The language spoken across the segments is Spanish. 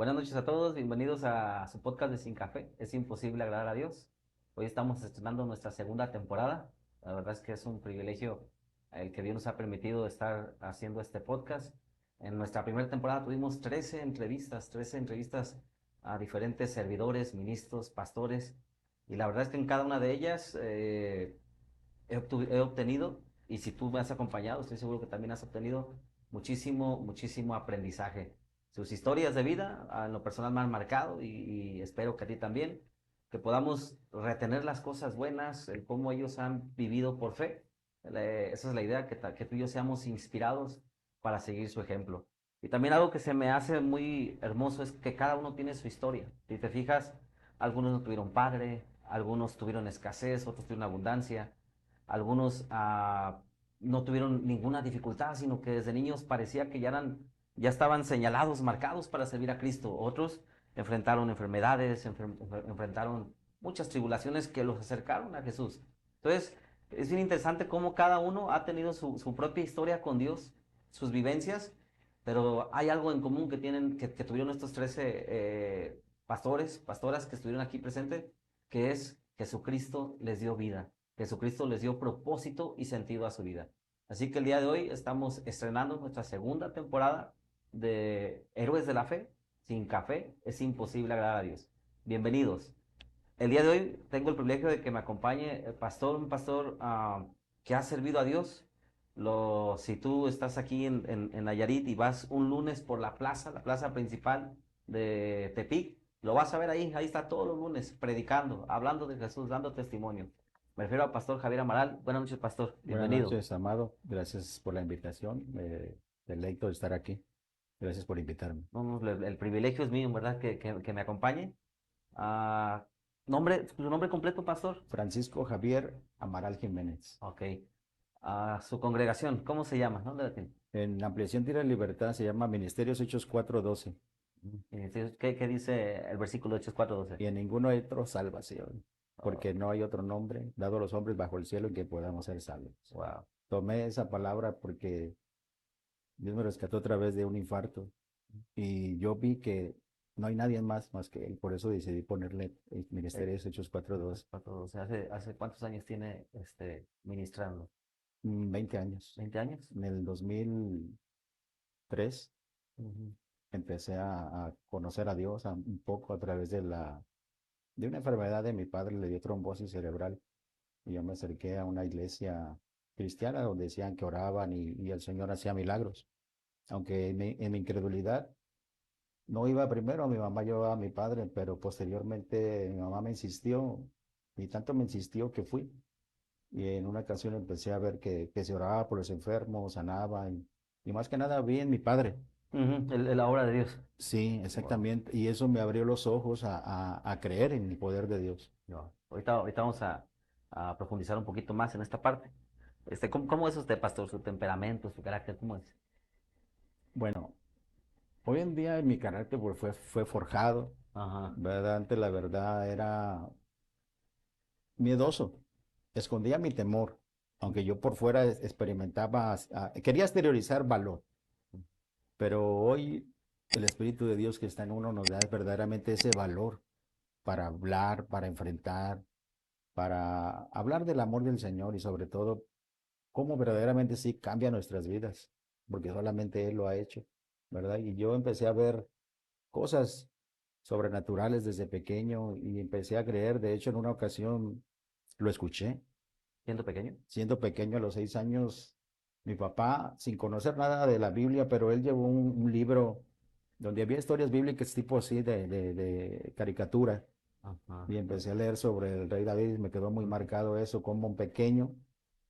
Buenas noches a todos, bienvenidos a su podcast de Sin Café. Es imposible agradar a Dios. Hoy estamos estrenando nuestra segunda temporada. La verdad es que es un privilegio el que Dios nos ha permitido estar haciendo este podcast. En nuestra primera temporada tuvimos 13 entrevistas a diferentes servidores, ministros, pastores. Y la verdad es que en cada una de ellas he obtenido, y si tú me has acompañado, estoy seguro que también has obtenido muchísimo aprendizaje. Sus historias de vida, en lo personal me han marcado y espero que a ti también, que podamos retener las cosas buenas, el cómo ellos han vivido por fe. Esa es la idea, que tú y yo seamos inspirados para seguir su ejemplo. Y también algo que se me hace muy hermoso es que cada uno tiene su historia. Si te fijas, algunos no tuvieron padre, algunos tuvieron escasez, otros tuvieron abundancia, algunos no tuvieron ninguna dificultad, sino que desde niños parecía que ya estaban señalados, marcados para servir a Cristo. Otros enfrentaron enfermedades, enfrentaron muchas tribulaciones que los acercaron a Jesús. Entonces, es bien interesante cómo cada uno ha tenido su propia historia con Dios, sus vivencias, pero hay algo en común que tuvieron estos 13 pastores, pastoras que estuvieron aquí presentes, que es Jesucristo les dio vida. Jesucristo les dio propósito y sentido a su vida. Así que el día de hoy estamos estrenando nuestra segunda temporada de Héroes de la Fe. Sin café es imposible agradar a Dios. Bienvenidos. El día de hoy tengo el privilegio de que me acompañe el pastor, un pastor que ha servido a Dios. Si tú estás aquí en Nayarit y vas un lunes por la plaza principal de Tepic, lo vas a ver ahí está todos los lunes predicando, hablando de Jesús, dando testimonio. Me refiero al pastor Javier Amaral. Buenas noches, pastor. Buenas Bienvenido. noches, Amado. Gracias por la invitación. Deleito de estar aquí. Gracias por invitarme. No, no, el privilegio es mío, en verdad, que me acompañe. Ah, su nombre completo, pastor. Francisco Javier Amaral Jiménez. Ok. Su congregación, ¿cómo se llama? ¿Dónde la tiene? En Ampliación Tierra de Libertad se llama Ministerios Hechos 4:12. ¿Qué dice el versículo de Hechos 4:12? Y en ninguno hay otro salvación, Oh, porque no hay otro nombre dado a los hombres bajo el cielo en que podamos ser salvos. wow. Tomé esa palabra porque Dios me rescató a través de un infarto y yo vi que no hay nadie más que Él. Por eso decidí ponerle Eh, Ministerios Hechos 4:12. 4:12. ¿Hace cuántos años tiene ministrando? 20 años. ¿20 años? En el 2003 Ujú. empecé a conocer a Dios un poco a través de una enfermedad de mi padre, le dio trombosis cerebral y yo me acerqué a una iglesia cristiana donde decían que oraban y el Señor hacía milagros. Aunque en mi incredulidad no iba primero, mi mamá llevaba a mi padre, pero posteriormente mi mamá me insistió y tanto me insistió que fui. Y en una ocasión empecé a ver que se oraba por los enfermos, sanaba y más que nada vi en mi padre. Ujú, la obra de Dios. Sí, Wow. exactamente. Y eso me abrió los ojos a creer en el poder de Dios. No. Ahorita vamos a profundizar un poquito más en esta parte. ¿Cómo es usted, pastor? Su temperamento, su carácter, ¿cómo es? Bueno, hoy en día mi carácter pues, fue forjado, Ajá. ¿verdad? Antes la verdad era miedoso, escondía mi temor, aunque yo por fuera experimentaba, quería exteriorizar valor, pero hoy el Espíritu de Dios que está en uno nos da verdaderamente ese valor para hablar, para enfrentar, para hablar del amor del Señor y sobre todo cómo verdaderamente sí cambia nuestras vidas, porque solamente Él lo ha hecho, ¿verdad? Y yo empecé a ver cosas sobrenaturales desde pequeño y empecé a creer. De hecho, en una ocasión lo escuché. ¿Siendo pequeño? Siendo pequeño, a los 6 años, mi papá, sin conocer nada de la Biblia, pero él llevó un libro donde había historias bíblicas tipo así de caricatura. Ajá. Y empecé a leer sobre el rey David y me quedó muy marcado eso, como un pequeño,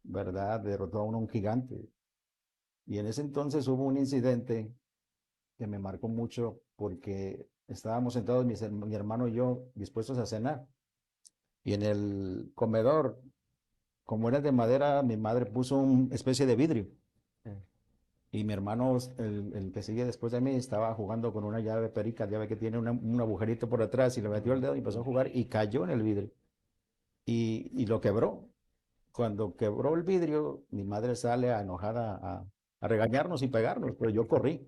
¿verdad? Derrotó a un gigante. Y en ese entonces hubo un incidente que me marcó mucho porque estábamos sentados mi hermano y yo dispuestos a cenar. Y en el comedor, como era de madera, mi madre puso una especie de vidrio. Sí. Y mi hermano, el que sigue después de mí, estaba jugando con una llave perica, llave que tiene un agujerito por atrás, y le metió el dedo y empezó a jugar y cayó en el vidrio. Y lo quebró. Cuando quebró el vidrio, mi madre sale enojada a regañarnos y pegarnos, pero yo corrí.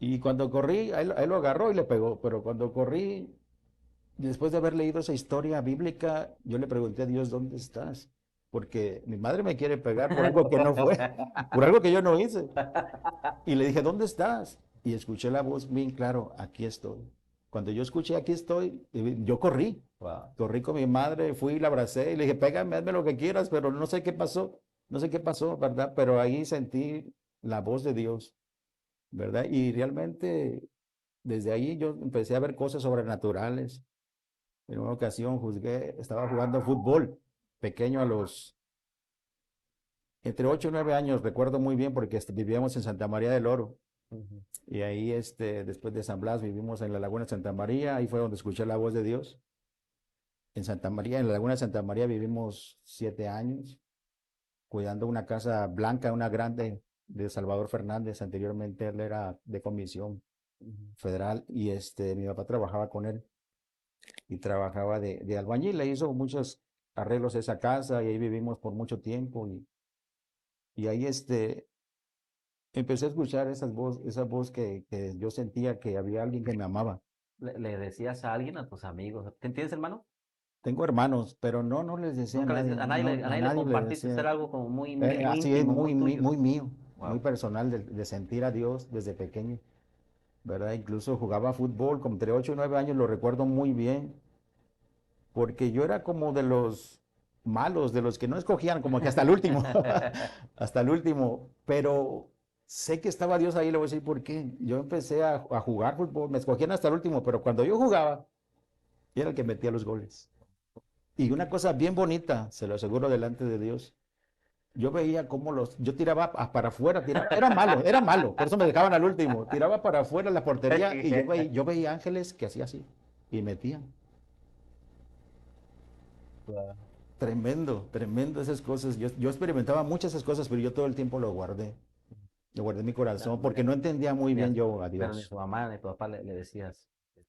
Y cuando corrí, a él lo agarró y le pegó, pero cuando corrí, después de haber leído esa historia bíblica, yo le pregunté a Dios, ¿dónde estás? Porque mi madre me quiere pegar por algo que no fue, por algo que yo no hice. Y le dije, ¿dónde estás? Y escuché la voz bien claro, aquí estoy. Cuando yo escuché aquí estoy, yo corrí. Wow. Corrí con mi madre, fui y la abracé y le dije, pégame, hazme lo que quieras, pero no sé qué pasó, no sé qué pasó, ¿verdad? Pero ahí sentí la voz de Dios, ¿verdad? Y realmente desde ahí yo empecé a ver cosas sobrenaturales. En una ocasión estaba jugando fútbol pequeño a los entre 8 y 9 años, recuerdo muy bien porque vivíamos en Santa María del Oro. Ujú. Y ahí, después de San Blas, vivimos en la Laguna de Santa María, ahí fue donde escuché la voz de Dios. En Santa María, en la Laguna de Santa María vivimos 7 años, cuidando una casa blanca, una grande de Salvador Fernández. Anteriormente él era de comisión Ujú. federal y mi papá trabajaba con él y trabajaba de albañil. Le hizo muchos arreglos a esa casa y ahí vivimos por mucho tiempo y ahí empecé a escuchar esa voz que yo sentía que había alguien que me amaba. ¿Le decías a alguien, a tus amigos? ¿Tienes hermano? Tengo hermanos, pero no les decía a Nunca nadie, no, a a nadie le nadie le compartiste, decía. era algo como muy, muy, muy Así es, íntimo, muy tuyo. muy mío, muy Wow. personal de sentir a Dios desde pequeño, ¿verdad? Incluso jugaba fútbol, como entre 8 y 9 años, lo recuerdo muy bien, porque yo era como de los malos, de los que no escogían, como que hasta el último, hasta el último, pero sé que estaba Dios ahí, le voy a decir por qué. Yo empecé a jugar fútbol, me escogían hasta el último, pero cuando yo jugaba, yo era el que metía los goles. Y una cosa bien bonita, se lo aseguro delante de Dios, yo veía cómo yo tiraba para afuera, era malo, por eso me dejaban al último, tiraba para afuera la portería y yo veía ángeles que hacía así y metían. Wow. Tremendo, tremendo esas cosas. Yo experimentaba muchas esas cosas, pero yo todo el tiempo lo guardé en mi No, corazón porque no entendía muy bien yo a pero ni Dios. tu mamá ni tu papá le decías que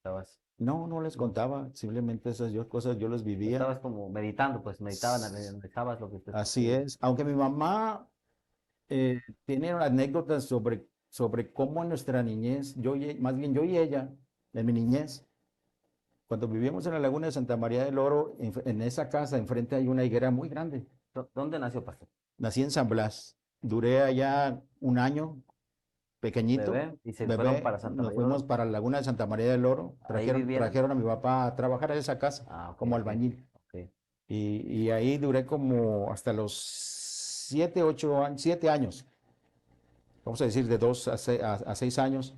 No les no, contaba, simplemente cosas yo las vivía. estabas como meditando, pues meditabas lo que te Así sucedía. es, aunque mi mamá tiene anécdotas sobre cómo en nuestra niñez, más bien yo y ella, en mi niñez, cuando vivíamos en la Laguna de Santa María del Oro, en esa casa enfrente hay una higuera muy grande. ¿Dónde nació, pastor? Nací en San Blas, duré allá un año, pequeñito, Bebé, y se fueron bebé, para Santa nos María del fuimos Oro. para la Laguna de Santa María del Oro, Ahí vivieron. trajeron a mi papá a trabajar en esa casa Ah, ok, como ok, albañil. ok. Y ahí duré como hasta los 7 años, vamos a decir de 2 a 6 años.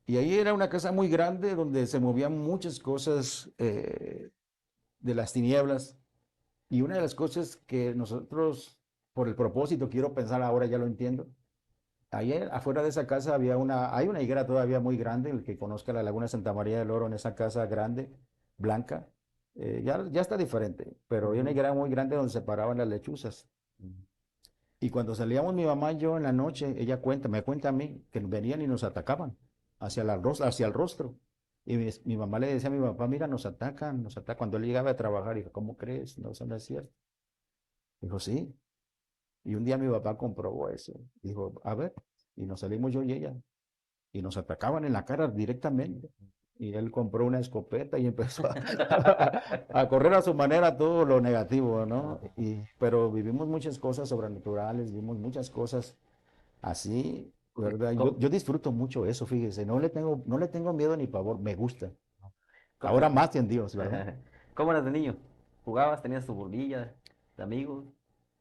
Y ahí era una casa muy grande donde se movían muchas cosas de las tinieblas. Y una de las cosas que nosotros, por el propósito, quiero pensar ahora, ya lo entiendo. Ayer afuera de esa casa hay una higuera todavía muy grande, el que conozca la Laguna de Santa María del Oro, en esa casa grande, blanca, ya está diferente, pero hay una Ujú, higuera muy grande donde se paraban las lechuzas. ujú. Y cuando salíamos mi mamá y yo en la noche, me cuenta a mí, que venían y nos atacaban hacia el rostro. Y mi mamá le decía a mi papá, mira, nos atacan, nos atacan. Cuando él llegaba a trabajar, dijo, ¿cómo crees? No, eso no es cierto. Dijo, sí. Y un día mi papá comprobó eso. Dijo, a ver, y nos salimos yo y ella, y nos atacaban en la cara directamente. Y él compró una escopeta y empezó a correr a su manera todo lo negativo, ¿no? Ah, Pero vivimos muchas cosas sobrenaturales, vivimos muchas cosas así, ¿verdad? ¿Cómo, Yo disfruto mucho eso, fíjese, no le tengo miedo ni pavor, me gusta. cómo- Ahora más que en Dios, ¿verdad? cómo eras de niño? ¿Jugabas? ¿Tenías tu bolilla de amigos?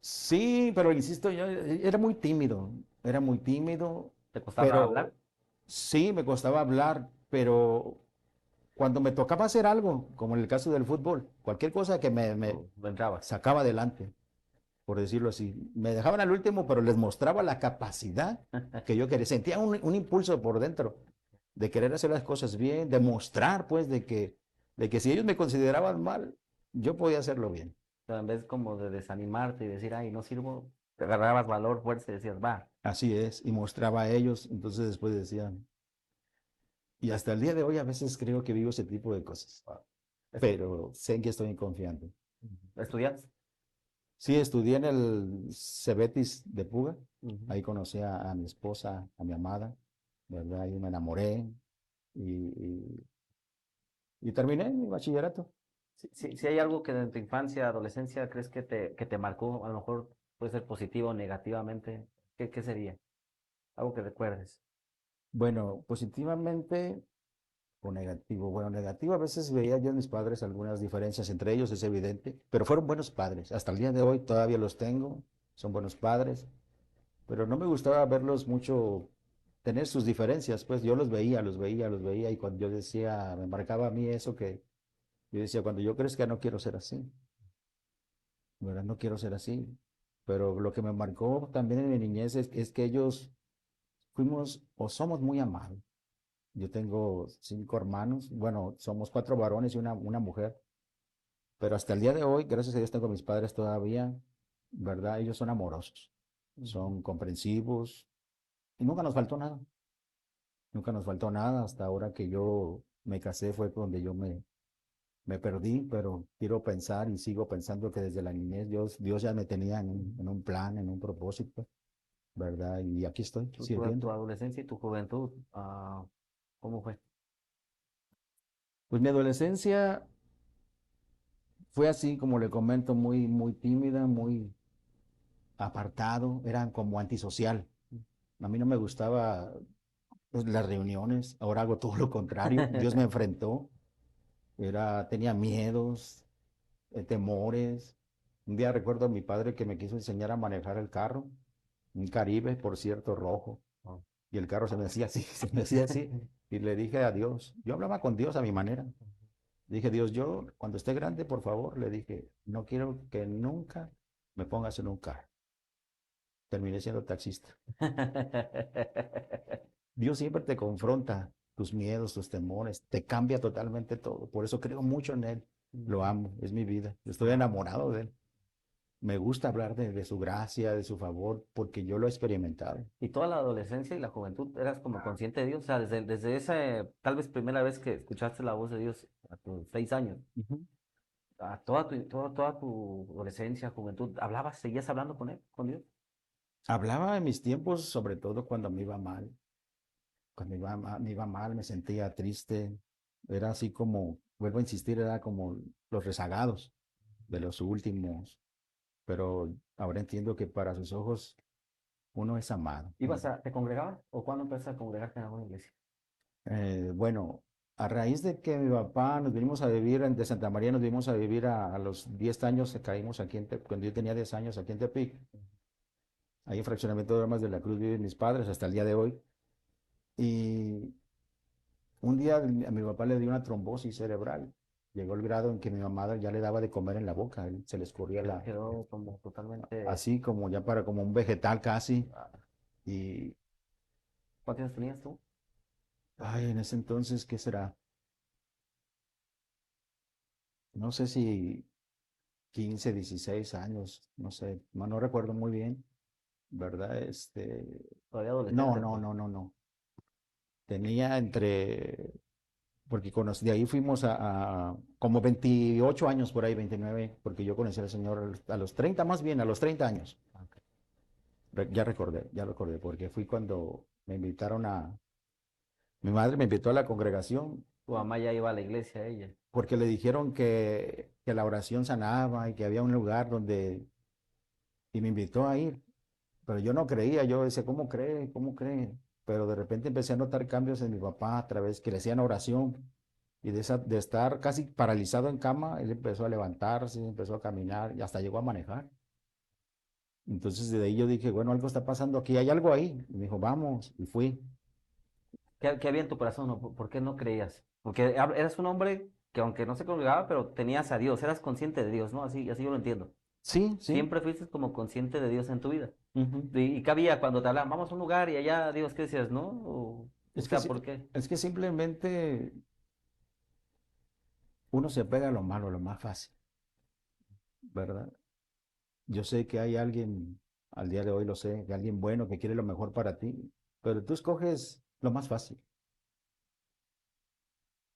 Sí, pero insisto, yo era muy tímido, ¿Te costaba hablar? pero sí me costaba hablar, pero cuando me tocaba hacer algo, como en el caso del fútbol, cualquier cosa que me ¿O entrabas? sacaba adelante, por decirlo así, me dejaban al último, pero les mostraba la capacidad que yo quería. Sentía un impulso por dentro de querer hacer las cosas bien, de mostrar, pues, de que si ellos me consideraban mal, yo podía hacerlo bien. Pero en vez como de desanimarte y decir, ay, no sirvo, te agarrabas valor, fuerza y decías, va. Así es, y mostraba a ellos, entonces después decían, y Es- hasta el día de hoy a veces creo que vivo ese tipo de cosas, es- pero sé en que estoy confiando. ¿Estudias? Sí, estudié en el Cebetis de Puga, Ujú. ahí conocí a mi esposa, a mi amada, ¿verdad? Y me enamoré y, y terminé mi bachillerato. Si hay algo que en tu infancia, adolescencia, crees que te marcó, a lo mejor puede ser positivo o negativamente, ¿qué sería? Algo que recuerdes. Bueno, positivamente o negativo. Bueno, negativo, a veces veía yo en mis padres algunas diferencias entre ellos, es evidente, pero fueron buenos padres. Hasta el día de hoy todavía los tengo, son buenos padres, pero no me gustaba verlos mucho tener sus diferencias, pues yo los veía, y cuando yo decía, me marcaba a mí eso que yo decía, cuando yo crezca no quiero ser así, ¿verdad? No quiero ser así. Pero lo que me marcó también en mi niñez es que ellos fuimos o somos muy amados. Yo tengo 5 hermanos, bueno, somos 4 varones y una mujer, pero hasta el día de hoy, gracias a Dios, tengo a mis padres todavía, ¿verdad? Ellos son amorosos, Ujú. son comprensivos y nunca nos faltó nada, nunca nos faltó nada. Hasta ahora que yo me casé fue donde me perdí, pero quiero pensar y sigo pensando que desde la niñez Dios ya me tenía en un plan, en un propósito, ¿verdad? Y aquí estoy Tu sirviendo. adolescencia y tu juventud, ¿cómo fue? Pues mi adolescencia fue así, como le comento, muy tímida, muy apartado, era como antisocial. A mí no me gustaba pues, las reuniones, ahora hago todo lo contrario. Dios me enfrentó, tenía miedos, temores. Un día recuerdo a mi padre que me quiso enseñar a manejar el carro, un Caribe, por cierto, rojo, Oh. y el carro se me hacía así, se me hacía así, y le dije a Dios, yo hablaba con Dios a mi manera. Dije, Dios, yo cuando esté grande, por favor, le dije, no quiero que nunca me pongas en un carro. Terminé siendo taxista. Dios siempre te confronta tus miedos, tus temores, te cambia totalmente todo. Por eso creo mucho en Él. Lo Ujú. amo, es mi vida. Estoy enamorado de Él. Me gusta hablar de su gracia, de su favor, porque yo lo he experimentado. Y toda la adolescencia y la juventud eras como consciente de Dios, o sea, desde esa tal vez primera vez que escuchaste la voz de Dios a tus 6 años, Ujú. a toda tu adolescencia, juventud, ¿hablabas, seguías hablando con él, con Dios? Hablaba de mis tiempos, sobre todo cuando me iba mal. Cuando me iba mal, me sentía triste. Era así como, vuelvo a insistir, era como los rezagados de los últimos. Pero ahora entiendo que para sus ojos uno es amado. ¿Te congregabas o cuándo empezaste a congregarte en alguna iglesia? Bueno, a raíz de que mi papá nos vinimos a vivir de Santa María, nos vinimos a vivir a los 10 años, caímos aquí cuando yo tenía 10 años aquí en Tepic. Ahí en Fraccionamiento de Armas de la Cruz viven mis padres hasta el día de hoy. Y un día a mi papá le dio una trombosis cerebral. Llegó el grado en que mi mamá ya le daba de comer en la boca, se le escurría Quedó como totalmente... así como ya para como un vegetal casi. ah, Y, ¿Cuántos años tenías tú? ay, en ese entonces, ¿qué será? No sé si 15, 16 años, no sé, no recuerdo muy bien, ¿verdad? Todavía No, adolescente, no, pues. no, no, no. Tenía porque de ahí fuimos como 28 años por ahí, 29, porque yo conocí al Señor a los 30, más bien, a los 30 años. Ok. Ya recordé, porque fui cuando mi madre me invitó a la congregación, Tu mamá ya iba a la iglesia, ella. porque le dijeron que la oración sanaba y que había un lugar y me invitó a ir. Pero yo no creía, yo decía, ¿cómo cree? ¿Cómo cree? Pero de repente empecé a notar cambios en mi papá a través que le hacían oración y de estar casi paralizado en cama, él empezó a levantarse, empezó a caminar y hasta llegó a manejar. Entonces de ahí yo dije, bueno, algo está pasando aquí, hay algo ahí. Y me dijo, vamos, y fui. ¿Qué había en tu corazón? ¿O por qué no creías? Porque eras un hombre que aunque no se congregaba, pero tenías a Dios, eras consciente de Dios, ¿no? Así yo lo entiendo. Sí, sí. Siempre fuiste como consciente de Dios en tu vida. Ujú. ¿Y qué había cuando te hablaban? Vamos a un lugar y allá Dios, ¿qué decías? ¿No? O Es que, sea, sí- ¿por qué? es que simplemente uno se pega a lo malo, a lo más fácil, ¿verdad? Yo sé que hay alguien, al día de hoy lo sé, que alguien bueno que quiere lo mejor para ti, pero tú escoges lo más fácil.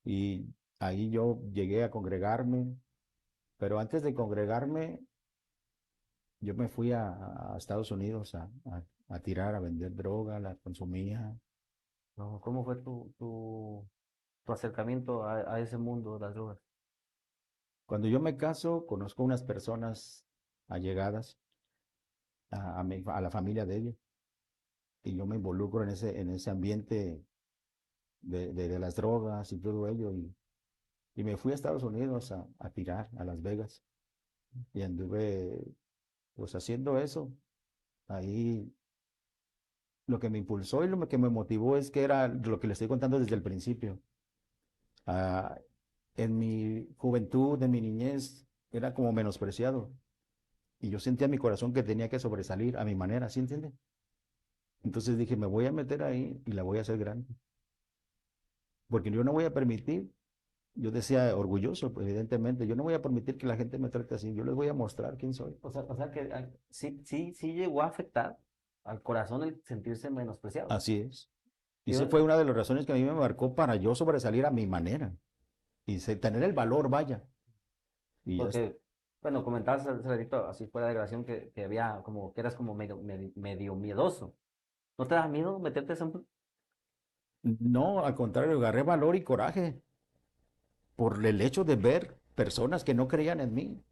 Y ahí yo llegué a congregarme, pero antes de congregarme, yo me fui a Estados Unidos a tirar, a vender droga, la consumía, No, ¿cómo fue tu acercamiento a ese mundo de las drogas? Cuando yo me caso, conozco unas personas allegadas a la familia de ella y yo me involucro en ese ambiente de las drogas y todo ello y me fui a Estados Unidos a tirar a Las Vegas y anduve pues haciendo eso. Ahí lo que me impulsó y lo que me motivó es que era lo que le estoy contando desde el principio. Ah, en mi juventud, en mi niñez, era como menospreciado y yo sentía en mi corazón que tenía que sobresalir a mi manera, ¿sí entiende? Entonces dije, me voy a meter ahí y la voy a hacer grande, porque yo no voy a permitir, yo decía orgulloso, pues, evidentemente, yo no voy a permitir que la gente me trate así, yo les voy a mostrar quién soy. O sea que sí llegó a afectar al corazón el sentirse menospreciado. Así es. Y Y esa bueno, fue una de las razones que a mí me marcó para yo sobresalir a mi manera y tener el valor, vaya. Y ya está. porque, bueno, comentabas hace ratito, así fuera de grabación, que había como, que eras como medio miedoso. ¿No te da miedo meterte a ese mundo? No, al contrario, agarré valor y coraje por el hecho de ver personas que no creían en mí,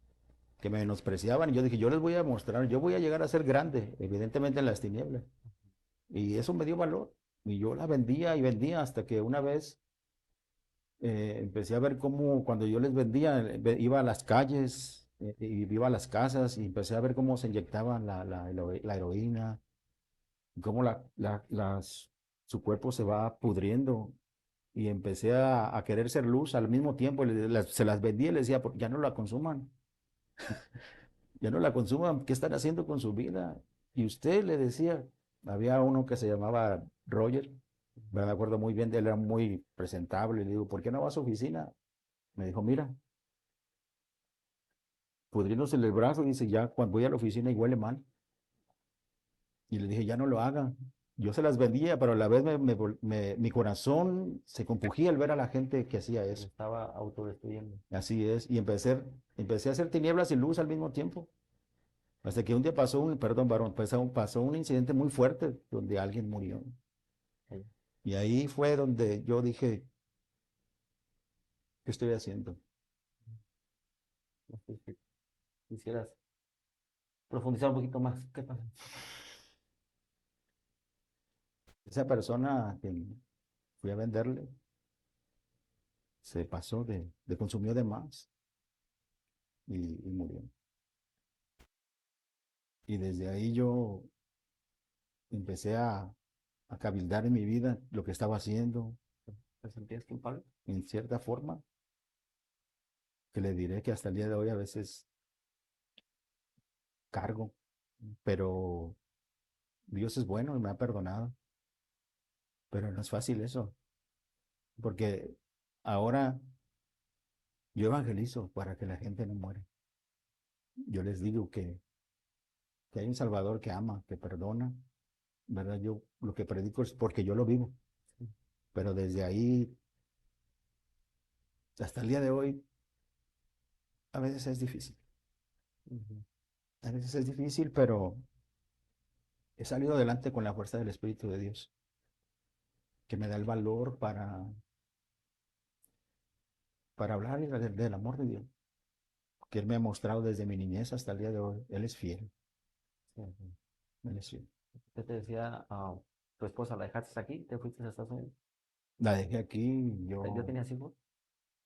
que me menospreciaban. Y yo dije, yo les voy a mostrar, yo voy a llegar a ser grande, evidentemente en las tinieblas. Y eso me dio valor. Y yo la vendía y vendía hasta que una vez empecé a ver cómo cuando yo les vendía, iba a las calles y iba a las casas y empecé a ver cómo se inyectaban la heroína, cómo su cuerpo se va pudriendo. Y empecé a querer ser luz al mismo tiempo. Se las vendía y les decía, ya no la consuman, ya no la consuman, ¿qué están haciendo con su vida? Y usted le decía, había uno que se llamaba Roger, me acuerdo muy bien de él, era muy presentable. Le digo, ¿por qué no va a su oficina? Me dijo, mira, pudriéndose el brazo, dice, ya cuando voy a la oficina y huele mal. Y le dije, ya no lo haga. Yo se las vendía, pero a la vez mi corazón se compugía al ver a la gente que hacía Me eso. estaba autodestruyendo. Así es. Y empecé a hacer tinieblas y luz al mismo tiempo. Hasta que un día perdón, varón, pasó un incidente muy fuerte donde alguien murió. Sí. Y ahí fue donde yo dije, ¿qué estoy haciendo? No sé si quisieras profundizar un poquito más. ¿Qué pasa? Esa persona que fui a venderle se pasó consumió de más y murió. Y desde ahí yo empecé a cabildar en mi vida lo que estaba haciendo, ¿Te sentías culpable? en cierta forma, que le diré que hasta el día de hoy a veces cargo, pero Dios es bueno y me ha perdonado. Pero no es fácil eso, porque ahora yo evangelizo para que la gente no muera. Yo les digo que hay un Salvador que ama, que perdona, ¿verdad? Yo lo que predico es porque yo lo vivo, pero desde ahí hasta el día de hoy a veces es difícil. Ujú. A veces es difícil, pero he salido adelante con la fuerza del Espíritu de Dios, que me da el valor para hablar del amor de Dios, que Él me ha mostrado desde mi niñez hasta el día de hoy. Él es fiel, Sí, sí. Él es fiel. ¿Qué te decía tu esposa? ¿La dejaste aquí? ¿Te fuiste a Estados Unidos? La dejé aquí, ¿Ya yo tenías hijos?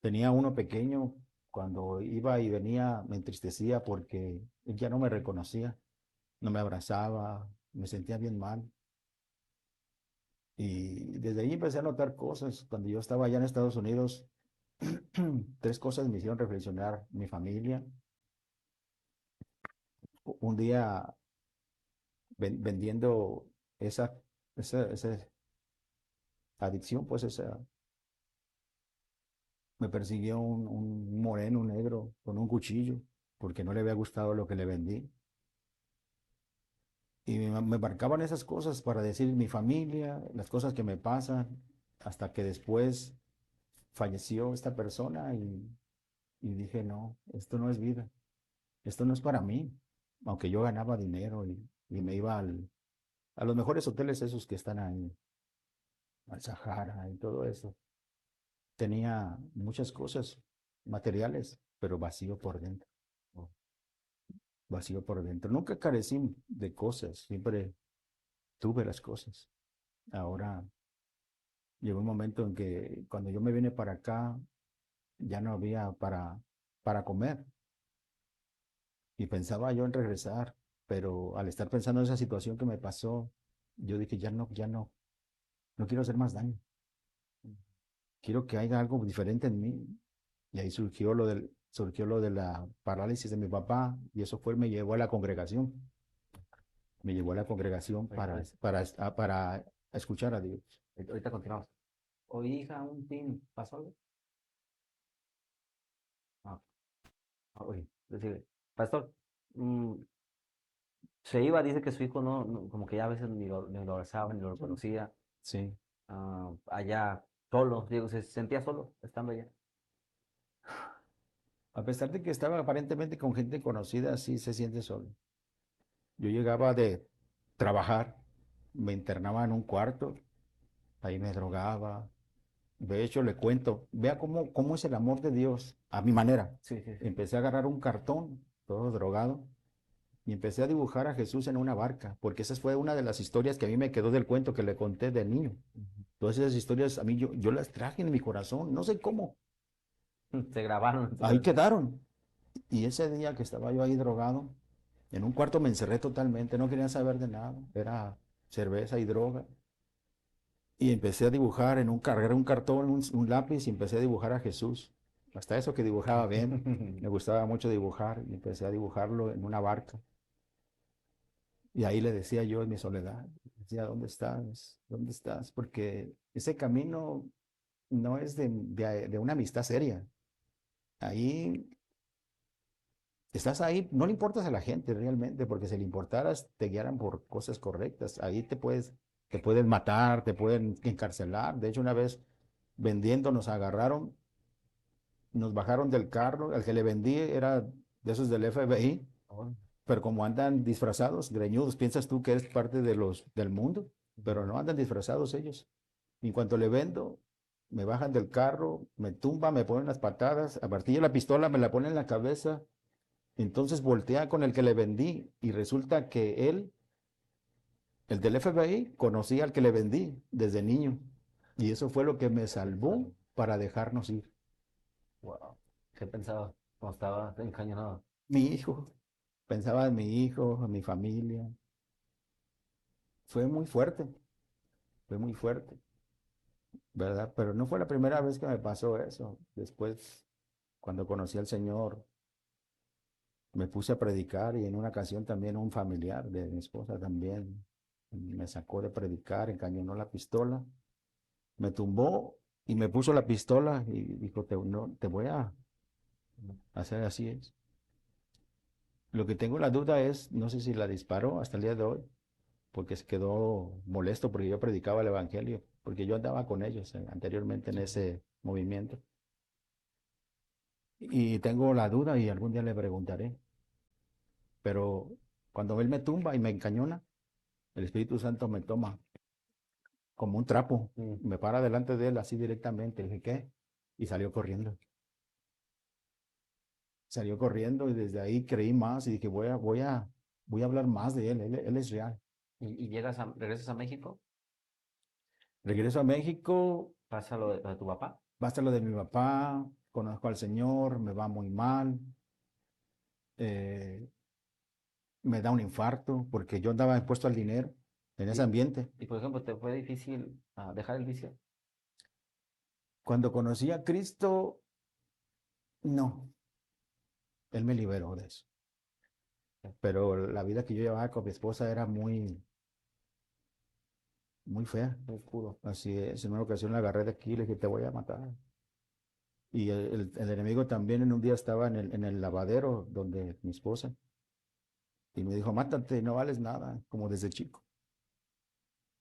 tenía uno pequeño, cuando iba y venía me entristecía porque él ya no me reconocía, no me abrazaba, me sentía bien mal. Y desde ahí empecé a notar cosas. Cuando yo estaba allá en Estados Unidos, tres cosas me hicieron reflexionar. Mi familia, un día vendiendo esa, esa adicción, pues me persiguió un moreno, un negro, con un cuchillo, porque no le había gustado lo que le vendí. Y me marcaban esas cosas para decir mi familia, las cosas que me pasan, hasta que después falleció esta persona y dije, no, esto no es vida, esto no es para mí, aunque yo ganaba dinero y me iba a los mejores hoteles esos que están ahí, al Sahara y todo eso. Tenía muchas cosas materiales, pero vacío por dentro, Oh. vacío por dentro. Nunca carecí de cosas, siempre tuve las cosas. Ahora llegó un momento en que cuando yo me vine para acá, ya no había para comer y pensaba yo en regresar, pero al estar pensando en esa situación que me pasó, yo dije, no quiero hacer más daño, quiero que haya algo diferente en mí. Y ahí surgió lo de la parálisis de mi papá y eso fue, me llevó a la congregación, me llevó a la congregación Ahorita, para escuchar a Dios. ahorita continuamos. Oye, hija, un team, ¿pasó algo? Ah, oye, decir, pastor, mm, se iba, dice que su hijo como que ya a veces ni lo abrazaba, ni lo conocía, Sí. allá solo, digo, se sentía solo estando allá. A pesar de que estaba aparentemente con gente conocida, sí se siente solo. Yo llegaba de trabajar, me internaba en un cuarto, ahí me drogaba. De hecho, le cuento, vea cómo es el amor de Dios a mi manera. Sí, sí, sí. Empecé a agarrar un cartón, todo drogado, y empecé a dibujar a Jesús en una barca, porque esa fue una de las historias que a mí me quedó del cuento que le conté de niño. Todas esas historias a mí yo las traje en mi corazón, no sé cómo, Se grabaron en tu ahí cabeza. quedaron. Y ese día que estaba yo ahí drogado, en un cuarto me encerré totalmente, no quería saber de nada, era cerveza y droga. Y empecé a dibujar cargué un cartón, un lápiz y empecé a dibujar a Jesús. Hasta eso que dibujaba bien, me gustaba mucho dibujar y empecé a dibujarlo en una barca. Y ahí le decía yo en mi soledad, decía, ¿dónde estás? ¿Dónde estás? Porque ese camino no es de una amistad seria. Ahí estás ahí, no le importas a la gente realmente, porque si le importaras, te guiaran por cosas correctas. Ahí te pueden matar, te pueden encarcelar. De hecho, una vez vendiendo nos agarraron, nos bajaron del carro. El que le vendí era de esos del FBI, Oh, pero como andan disfrazados, greñudos, piensas tú que eres parte del mundo, pero no andan disfrazados ellos. Y en cuanto le vendo, me bajan del carro, me tumban, me ponen las patadas, a partir de la pistola me la ponen en la cabeza. Entonces voltea con el que le vendí y resulta que él, el del FBI, conocía al que le vendí desde niño. Y eso fue lo que me salvó para dejarnos ir. wow. ¿Qué pensaba cuando estaba encañonado? Mi hijo, pensaba en mi hijo, en mi familia. Fue muy fuerte, fue muy fuerte, ¿verdad? Pero no fue la primera vez que me pasó eso. Después, cuando conocí al Señor, me puse a predicar y en una ocasión también un familiar de mi esposa también me sacó de predicar, encañonó la pistola, me tumbó y me puso la pistola y dijo, no, te voy a hacer así es. Lo que tengo la duda es, no sé si la disparó hasta el día de hoy, porque se quedó molesto porque yo predicaba el evangelio, porque yo andaba con ellos anteriormente en ese movimiento. Y tengo la duda y algún día le preguntaré, pero cuando él me tumba y me encañona, el Espíritu Santo me toma como un trapo, Mm. me para delante de él así directamente, dije, ¿qué? Y salió corriendo. Salió corriendo y desde ahí creí más y dije, voy a hablar más de él, él es real. ¿Y regresas a México? Regreso a México, ¿Pasa lo de tu papá? basta lo de mi papá, conozco al Señor, me va muy mal, eh, me da un infarto porque yo andaba expuesto al dinero en ese Y, ambiente. y por ejemplo, ¿te fue difícil dejar el vicio? Cuando conocí a Cristo, no, Él me liberó de eso. Pero la vida que yo llevaba con mi esposa era muy fea. Muy puro. Así es, en una ocasión la agarré de aquí y le dije, te voy a matar. Y el enemigo también en un día estaba en el lavadero donde mi esposa y me dijo, mátate, no vales nada, como desde chico.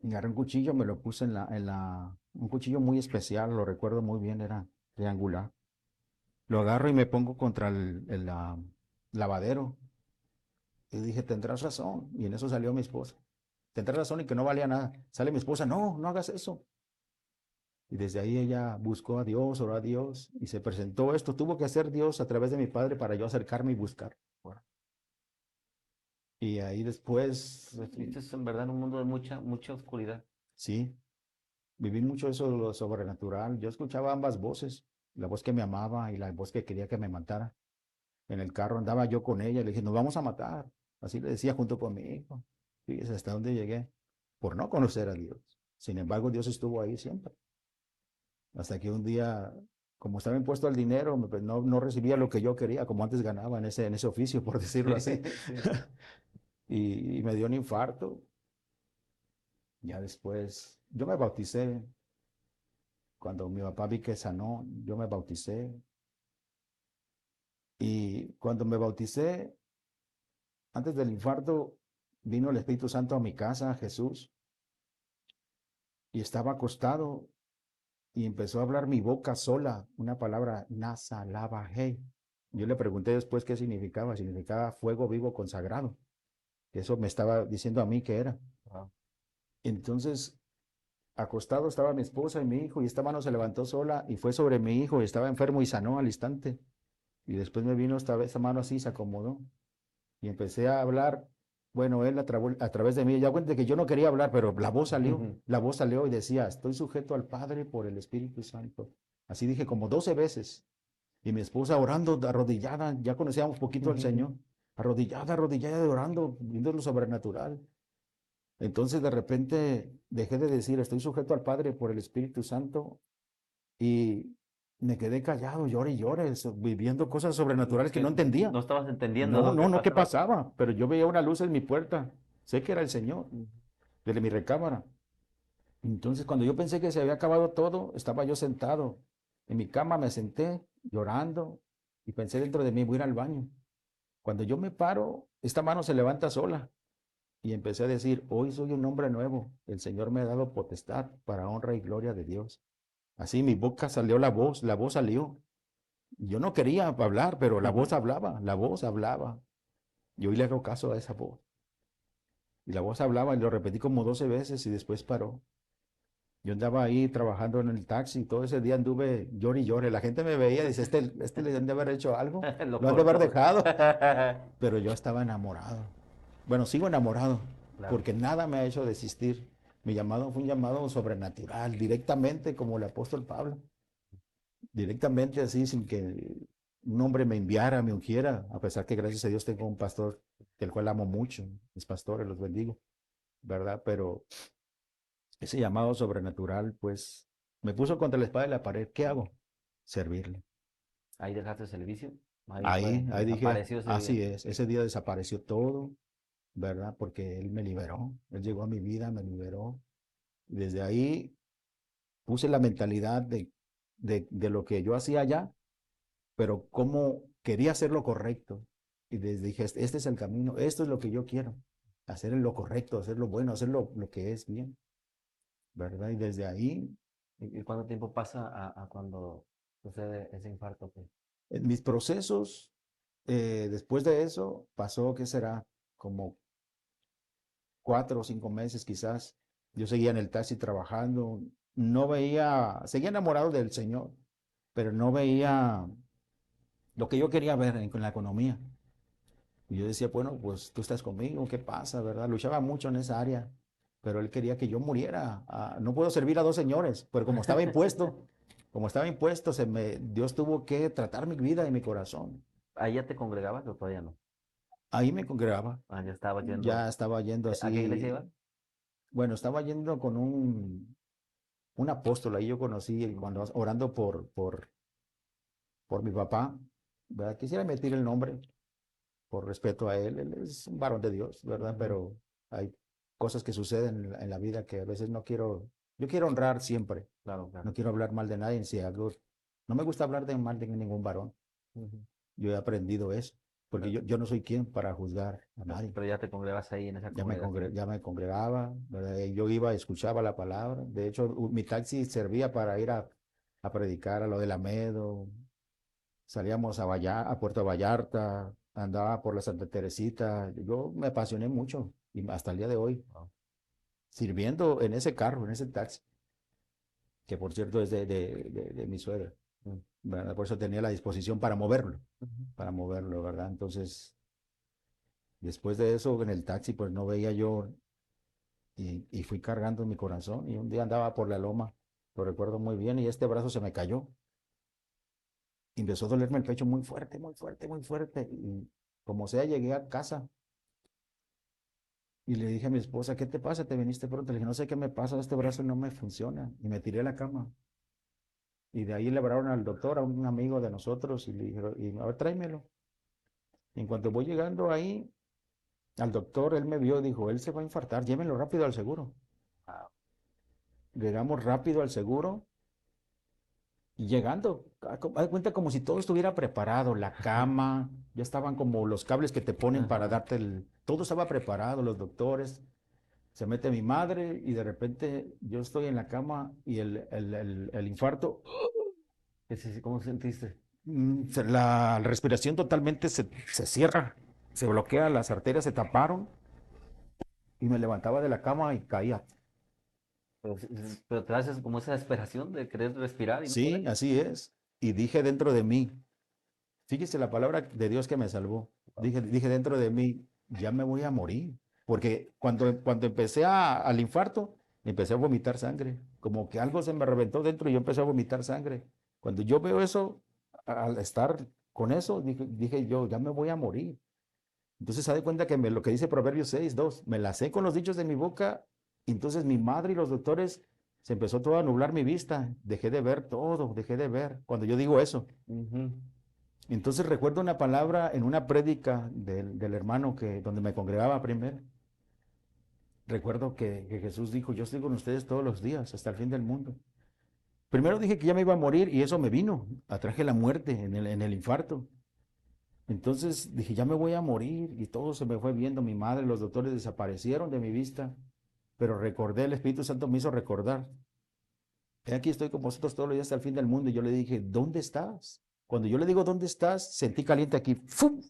Y agarré un cuchillo, me lo puse un cuchillo muy especial, lo recuerdo muy bien, era triangular. Lo agarro y me pongo contra el lavadero. Y dije, tendrás razón. Y en eso salió mi esposa. Tendrás razón y que no valía nada. Sale mi esposa, no, no hagas eso. Y desde ahí ella buscó a Dios, oró a Dios y se presentó esto. Tuvo que hacer Dios a través de mi padre para yo acercarme y buscar. Bueno, Y ahí después, estuviste en verdad en un mundo de mucha oscuridad. sí, viví mucho eso de lo sobrenatural. Yo escuchaba ambas voces, la voz que me amaba y la voz que quería que me matara. En el carro andaba yo con ella y le dije, nos vamos a matar. Así le decía junto con mi hijo. Fíjese hasta dónde llegué por no conocer a Dios. Sin embargo, Dios estuvo ahí siempre. Hasta que un día, como estaba impuesto al dinero, pues no recibía lo que yo quería, como antes ganaba en ese oficio, por decirlo así. Sí. Y me dio un infarto. Ya después, yo me bauticé. Cuando mi papá vi que sanó, yo me bauticé. Y cuando me bauticé, antes del infarto, vino el Espíritu Santo a mi casa, Jesús, y estaba acostado y empezó a hablar mi boca sola, una palabra, Nasa, Lava, Hey. Yo le pregunté después qué significaba. Significaba fuego vivo consagrado. Eso me estaba diciendo a mí que era. Wow. Entonces, acostado estaba mi esposa y mi hijo, y esta mano se levantó sola y fue sobre mi hijo, y estaba enfermo y sanó al instante. Y después me vino esta mano así, se acomodó, y empecé a hablar. Bueno, él a través de mí, ya cuenta que yo no quería hablar, pero la voz salió y decía, estoy sujeto al Padre por el Espíritu Santo. Así dije como 12 veces. Y mi esposa orando, arrodillada, ya conocíamos poquito al Señor, arrodillada, orando, viendo lo sobrenatural. Entonces de repente dejé de decir, estoy sujeto al Padre por el Espíritu Santo, y me quedé callado, llore y llore, viviendo cosas sobrenaturales que no entendía. No estabas entendiendo No, lo que no, no, ¿qué pasaba. pasaba? Pero yo veía una luz en mi puerta, sé que era el Señor, Ujú. desde mi recámara. Entonces cuando yo pensé que se había acabado todo, estaba yo sentado en mi cama, me senté llorando y pensé dentro de mí, voy a ir al baño. Cuando yo me paro, esta mano se levanta sola. Y empecé a decir, hoy soy un hombre nuevo, el Señor me ha dado potestad para honra y gloria de Dios. Así mi boca salió la voz salió. Yo no quería hablar, pero la voz Ujú. hablaba, la voz hablaba. Yo hoy le hago caso a esa voz. Y la voz hablaba y lo repetí como 12 veces y después paró. Yo andaba ahí trabajando en el taxi, todo ese día anduve llore y llore. La gente me veía y dice, este le han de haber hecho algo, Lo lo han de haber cortó. dejado. Pero yo estaba enamorado. Bueno, sigo enamorado, Claro. porque nada me ha hecho desistir. Mi llamado fue un llamado sobrenatural, directamente como el apóstol Pablo, directamente así, sin que un hombre me enviara, me ungiera, a pesar que gracias a Dios tengo un pastor, del cual amo mucho, mis pastores, los bendigo, ¿verdad? Pero ese llamado sobrenatural, pues, me puso contra la espada de la pared. ¿Qué hago? Servirle. Ahí dejaste el servicio. Ahí fue, Ahí dije, desapareció ese día. así es, ese día desapareció todo, ¿verdad? Porque Él me liberó, Él llegó a mi vida, me liberó. Desde ahí puse la mentalidad de lo que yo hacía allá, pero cómo quería hacer lo correcto. Y les dije, este es el camino, esto es lo que yo quiero, hacer lo correcto, hacer lo bueno, hacer lo que es bien, ¿verdad? Y desde ahí, ¿Y cuánto tiempo pasa a cuando sucede ese infarto? Pues? en mis procesos, después de eso, pasó, ¿qué será? Como 4 o 5 meses quizás. Yo seguía en el taxi trabajando, no veía, seguía enamorado del Señor, pero no veía lo que yo quería ver en la economía. Y yo decía, bueno, pues tú estás conmigo, ¿qué pasa, verdad? Luchaba mucho en esa área, pero él quería que yo muriera. No puedo servir a dos señores, pero como estaba impuesto, Dios tuvo que tratar mi vida y mi corazón. ¿Ahí ya te congregabas o todavía no? Ahí me congregaba, Ah, ya estabas yendo. ya estaba yendo ¿A qué iglesia así, ibas? bueno, estaba yendo con un apóstol, ahí yo conocí, Mm. cuando orando por mi papá, ¿verdad? Quisiera meter el nombre, por respeto a él. Él es un varón de Dios, ¿verdad? Ujú. Pero hay cosas que suceden en la vida que a veces no quiero, yo quiero honrar siempre, Claro, claro. no quiero hablar mal de nadie, si algo, no me gusta hablar mal de ningún varón, Ujú. yo he aprendido eso, porque Pero, yo no soy quien para juzgar a nadie. pero ya te congregabas ahí en esa congregación. Ya me congregaba, ¿verdad? Y yo iba, escuchaba la palabra, de hecho mi taxi servía para ir a predicar a lo de Lamedo. Salíamos a Puerto Vallarta, andaba por la Santa Teresita. Yo me apasioné mucho y hasta el día de hoy, Wow. sirviendo en ese carro, en ese taxi. que por cierto es de mi suegra, Mm. ¿verdad? Por eso tenía la disposición para moverlo, ¿verdad? Entonces, después de eso, en el taxi, pues no veía yo y fui cargando mi corazón y un día andaba por la loma, lo recuerdo muy bien, y este brazo se me cayó. Y empezó a dolerme el pecho muy fuerte, muy fuerte, muy fuerte. Y como sea, llegué a casa y le dije a mi esposa, ¿qué te pasa? ¿Te viniste pronto? Le dije, no sé qué me pasa, este brazo no me funciona. Y me tiré a la cama. Y de ahí le hablaron al doctor, a un amigo de nosotros, y le dijeron, y, a ver, tráemelo. Y en cuanto voy llegando ahí, al doctor, él me vio, dijo, él se va a infartar, llévenlo rápido al seguro. Ah, Llegamos rápido al seguro y llegando, haz de cuenta como si todo estuviera preparado, la cama, ya estaban como los cables que te ponen para ajá. darte el... Todo estaba preparado, los doctores, se mete mi madre y de repente yo estoy en la cama y el infarto, ¿Cómo sentiste? la respiración totalmente se cierra, se bloquea, las arterias se taparon y me levantaba de la cama y caía. Pero te haces como esa desesperación de querer respirar y no Sí, poder. así es. Y dije dentro de mí, fíjese la palabra de Dios que me salvó. Dije dentro de mí, ya me voy a morir. Porque cuando empecé al infarto, empecé a vomitar sangre. Como que algo se me reventó dentro y yo empecé a vomitar sangre. Cuando yo veo eso, al estar con eso, dije yo, ya me voy a morir. Entonces, se da cuenta que lo que dice Proverbios 6:2, me lacé con los dichos de mi boca. Y entonces mi madre y los doctores se empezó todo a nublar mi vista. Dejé de ver todo, dejé de ver. Cuando yo digo eso. Ujú. Entonces recuerdo una palabra en una prédica del hermano donde me congregaba primero. Recuerdo que Jesús dijo, yo estoy con ustedes todos los días hasta el fin del mundo. Primero dije que ya me iba a morir y eso me vino. Atraje la muerte en el infarto. Entonces dije, ya me voy a morir y todo se me fue viendo. Mi madre, los doctores desaparecieron de mi vista. Pero recordé, el Espíritu Santo me hizo recordar. He aquí estoy con vosotros todos los días hasta el fin del mundo. Y yo le dije, ¿dónde estás? Cuando yo le digo, ¿dónde estás? Sentí caliente aquí. ¡Fum!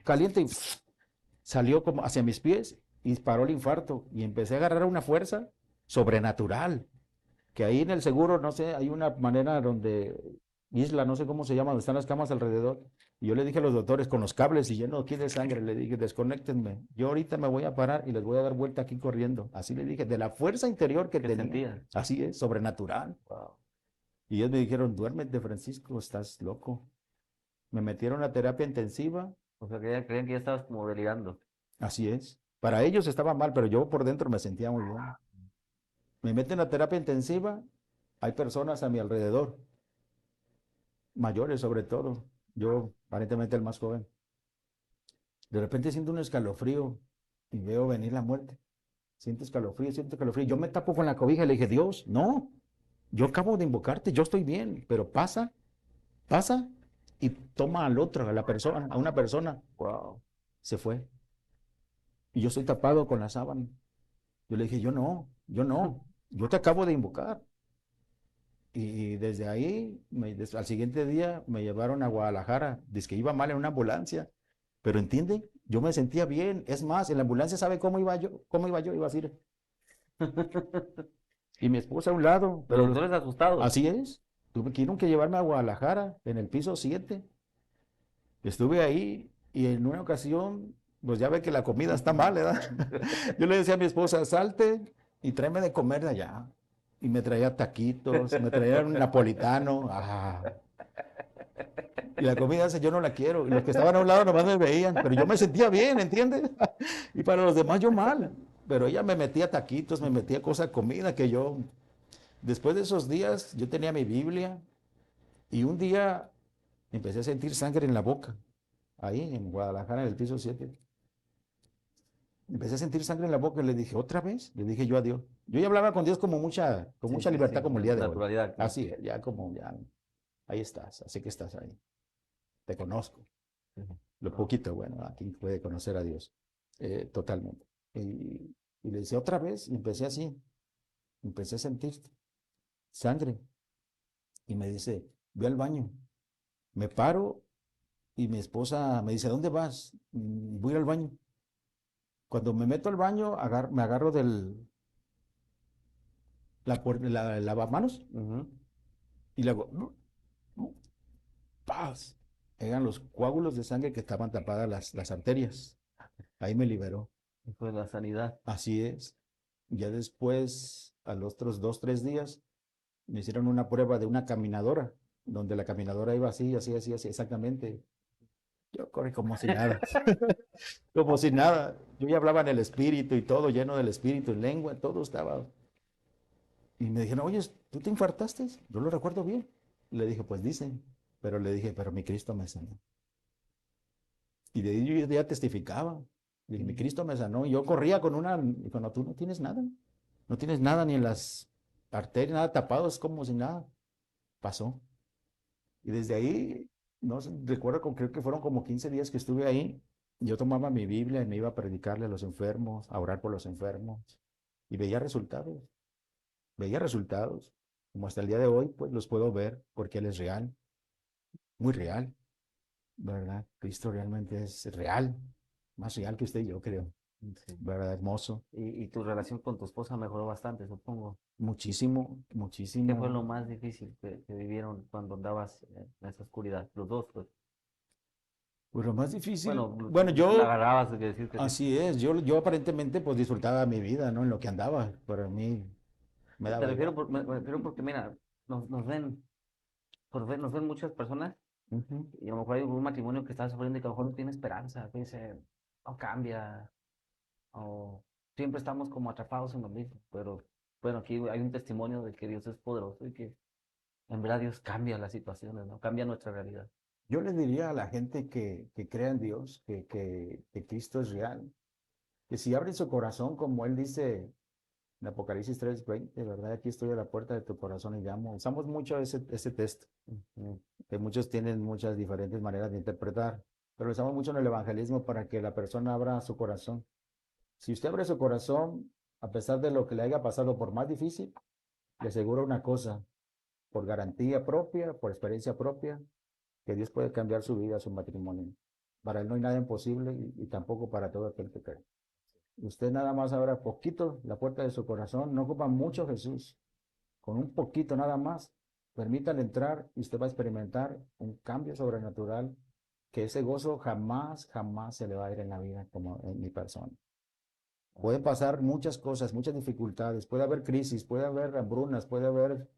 Caliente y salió como hacia mis pies y paró el infarto. Y empecé a agarrar una fuerza sobrenatural. Que ahí en el seguro, no sé, hay una manera donde, isla, no sé cómo se llama, donde están las camas alrededor. Y yo le dije a los doctores, con los cables y lleno aquí de sangre, le dije, desconéctenme. Yo ahorita me voy a parar y les voy a dar vuelta aquí corriendo. Así le dije, de la fuerza interior que ¿Qué tenía. sentías? Así es, sobrenatural. Wow. Y ellos me dijeron, duérmete, Francisco, estás loco. Me metieron a terapia intensiva. O sea, creían que ya estabas como delirando. Así es. Para ellos estaba mal, pero yo por dentro me sentía muy bien. Me meten a terapia intensiva. Hay personas a mi alrededor, mayores sobre todo. Yo, aparentemente, el más joven. De repente siento un escalofrío y veo venir la muerte. Siento escalofrío, siento escalofrío. Yo me tapo con la cobija y le dije, Dios, no, yo acabo de invocarte, yo estoy bien, pero pasa, pasa y toma al otro, a la persona, a una persona. Wow. Se fue. Y yo estoy tapado con la sábana. Yo le dije, yo no, yo no, yo te acabo de invocar. Y desde ahí, al siguiente día me llevaron a Guadalajara. Dice que iba mal en una ambulancia. Pero entiende, yo me sentía bien. Es más, en la ambulancia, ¿sabe cómo iba yo? Iba a decir, y mi esposa a un lado, Los pero doctores asustados. así es. Tuvieron que llevarme a Guadalajara, en el piso 7. Estuve ahí y en una ocasión, pues ya ve que la comida está mal, ¿verdad? Yo le decía a mi esposa, salte y tráeme de comer de allá. Y me traía taquitos, me traía un napolitano. Y la comida esa yo no la quiero. Y los que estaban a un lado nomás me veían, pero yo me sentía bien, ¿entiendes? Y para los demás yo mal. Pero ella me metía taquitos, me metía cosas, comida que yo... Después de esos días, yo tenía mi Biblia y un día empecé a sentir sangre en la boca, ahí en Guadalajara, en el piso 7. Empecé a sentir sangre en la boca y le dije, ¿otra vez? Le dije yo a Dios. Yo ya hablaba con Dios con Sí, mucha sí, libertad sí. como el día Con de hoy. naturalidad, claro. Así es, ya como, ya, ahí estás, así que estás ahí. Te conozco. Ujú. Lo Wow. poquito, bueno, aquí puede conocer a Dios totalmente. Y le decía otra vez, y empecé así, empecé a sentir sangre. Y me dice, ve al baño. Me paro y mi esposa me dice, ¿dónde vas? Voy al baño. Cuando me meto al baño, me agarro la lavamanos Ujú. y luego, ¡paz! Eran los coágulos de sangre que estaban tapadas las arterias. Ahí me liberó. Y pues la sanidad. Así es. Ya después, a los otros 2, 3 días, me hicieron una prueba de una caminadora, donde la caminadora iba así, así, así, así, exactamente. Yo corrí como si nada, como si nada. Yo ya hablaba en el espíritu y todo, lleno del espíritu, en lengua, todo estaba. Y me dijeron, oye, ¿tú te infartaste? Yo lo recuerdo bien. Le dije, pues dicen, pero le dije, pero mi Cristo me sanó. Y de ahí yo ya testificaba. Dije, mi Cristo me sanó. Y yo corría con una, y cuando tú no tienes nada, no tienes nada ni en las arterias, nada tapado, es como si nada pasó. Y desde ahí, no sé, recuerdo, creo que fueron como 15 días que estuve ahí. Yo tomaba mi Biblia y me iba a predicarle a los enfermos, a orar por los enfermos. Y veía resultados, veía resultados. Como hasta el día de hoy, pues los puedo ver porque Él es real, muy real, ¿verdad? Cristo realmente es real, más real que usted y yo creo, Sí. ¿verdad? Hermoso. Y tu relación con tu esposa mejoró bastante, supongo. Muchísimo, ¿Qué fue lo muchísimo. más difícil que vivieron cuando andabas en esa oscuridad? Los dos, pues. Pues lo más difícil, Bueno, bueno, la yo, agarrabas, de decir que sí. así es, yo aparentemente pues disfrutaba mi vida, ¿no? En lo que andaba, para mí me Te daba refiero, igual. me refiero porque, mira, nos ven, nos ven muchas personas Ujú. y a lo mejor hay un matrimonio que está sufriendo y que a lo mejor no tiene esperanza, que dice, o cambia, o siempre estamos como atrapados en lo mismo. Pero bueno, aquí hay un testimonio de que Dios es poderoso y que en verdad Dios cambia las situaciones, ¿no? Cambia nuestra realidad. Yo les diría a la gente que crea en Dios, que Cristo es real, que si abren su corazón, como Él dice en Apocalipsis 3:20, ¿verdad? Aquí estoy a la puerta de tu corazón y llamo. Usamos mucho ese texto, Ujú. que muchos tienen muchas diferentes maneras de interpretar, pero lo usamos mucho en el evangelismo para que la persona abra su corazón. Si usted abre su corazón, a pesar de lo que le haya pasado por más difícil, le aseguro una cosa, por garantía propia, por experiencia propia, que Dios puede cambiar su vida, su matrimonio. Para Él no hay nada imposible y tampoco para todo aquel que cree. Usted nada más abra poquito la puerta de su corazón, no ocupa mucho Jesús, con un poquito nada más, permítale entrar y usted va a experimentar un cambio sobrenatural, que ese gozo jamás, jamás se le va a ir en la vida como en mi persona. Pueden pasar muchas cosas, muchas dificultades, puede haber crisis, puede haber hambrunas, puede haber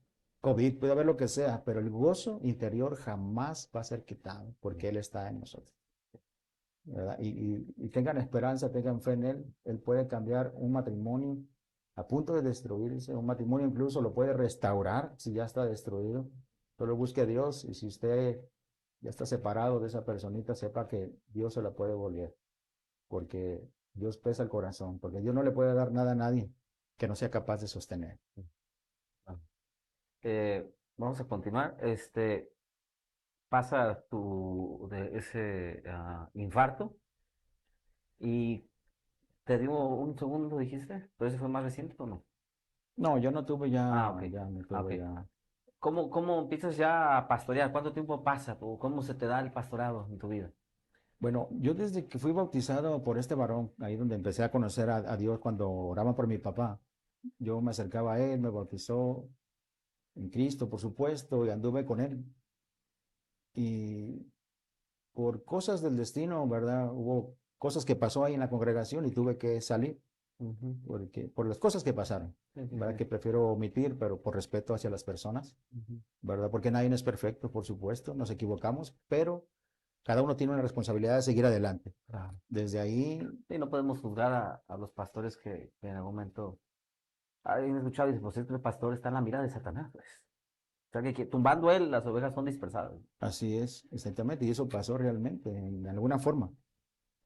COVID, puede haber lo que sea, pero el gozo interior jamás va a ser quitado porque Él está en nosotros, ¿verdad? Y tengan esperanza, tengan fe en Él. Él puede cambiar un matrimonio a punto de destruirse, un matrimonio incluso lo puede restaurar si ya está destruido. Solo busque a Dios y si usted ya está separado de esa personita, sepa que Dios se la puede volver, porque Dios pesa el corazón, porque Dios no le puede dar nada a nadie que no sea capaz de sostener. Ah. Vamos a continuar. Pasa de ese infarto y te dio un segundo, dijiste, pero ese fue más reciente o no. No, yo no tuve Ah, ok. ya no Ah, ok. tuve ya. ¿Cómo empiezas ya a pastorear? ¿Cuánto tiempo pasa? ¿O cómo se te da el pastorado en tu vida? Bueno, yo desde que fui bautizado por este varón, ahí donde empecé a conocer a Dios cuando oraba por mi papá, yo me acercaba a él, me bautizó en Cristo, por supuesto, y anduve con él. Y por cosas del destino, ¿verdad? Hubo cosas que pasó ahí en la congregación y tuve que salir, Ujú. por las cosas que pasaron, Sí, sí, ¿verdad? sí. Que prefiero omitir, pero por respeto hacia las personas, Ujú. ¿verdad? Porque nadie es perfecto, por supuesto, nos equivocamos, pero cada uno tiene una responsabilidad de seguir adelante. Claro. Desde ahí, Sí, no podemos juzgar a los pastores que en algún momento. Alguien escuchado y dice, pues este pastor está en la mira de Satanás, pues. O sea que tumbando él, las ovejas son dispersadas. así es, exactamente, y eso pasó realmente, en alguna forma,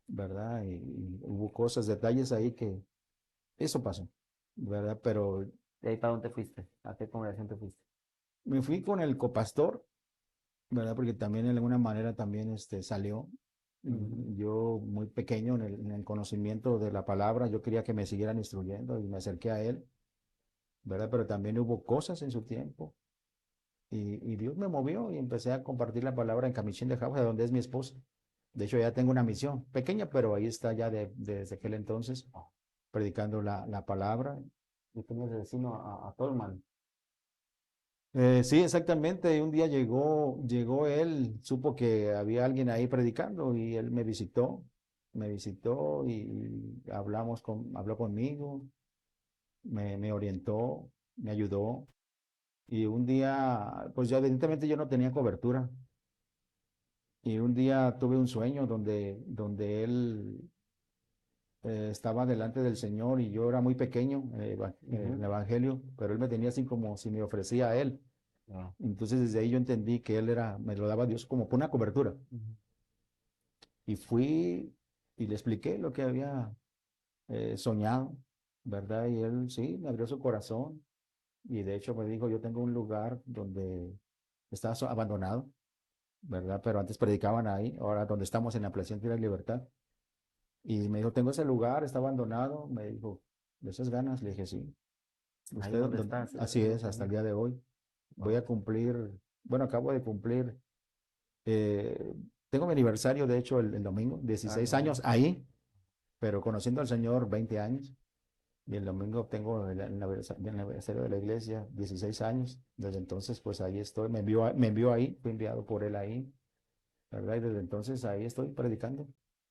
¿verdad? Y hubo cosas, detalles ahí que eso pasó, ¿verdad? Pero ¿De ahí para dónde fuiste? ¿A qué congregación te fuiste? me fui con el copastor, ¿verdad? Porque también de alguna manera también salió. Ujú. Yo muy pequeño en el conocimiento de la palabra, yo quería que me siguieran instruyendo y me acerqué a él, ¿verdad? Pero también hubo cosas en su tiempo y Dios me movió y empecé a compartir la palabra en Camichín de Jauja, donde es mi esposa. De hecho, ya tengo una misión pequeña, pero ahí está ya desde aquel entonces predicando la palabra. Y tenías de vecino a Tolman. Sí, exactamente. Y un día llegó él, supo que había alguien ahí predicando y él me visitó y habló conmigo, me orientó, me ayudó. Y un día, pues ya evidentemente yo no tenía cobertura. Y un día tuve un sueño donde él estaba delante del Señor y yo era muy pequeño en el Ujú. Evangelio, pero él me tenía así como si me ofrecía a él. Ah, Entonces desde ahí yo entendí que me lo daba Dios como por una cobertura. ujú. Y fui y le expliqué lo que había soñado, ¿verdad? Y él sí, me abrió su corazón y de hecho me dijo, yo tengo un lugar donde está abandonado, ¿verdad? Pero antes predicaban ahí, ahora donde estamos en la Placencia de la Libertad. Y me dijo, tengo ese lugar, está abandonado. Me dijo, ¿de esas ganas? Le dije, sí. Ahí Usted, donde estás, así es lo es, que hasta el anhelo. día de hoy. Voy Wow. a cumplir, bueno, acabo de cumplir, eh, tengo mi aniversario, de hecho, el domingo, Ah, 16 no. años ahí, pero conociendo al Señor 20 años. Y el domingo tengo el aniversario de la iglesia, 16 años. Desde entonces, pues ahí estoy. Me envió ahí, fui enviado por él ahí, ¿verdad? Y desde entonces ahí estoy predicando.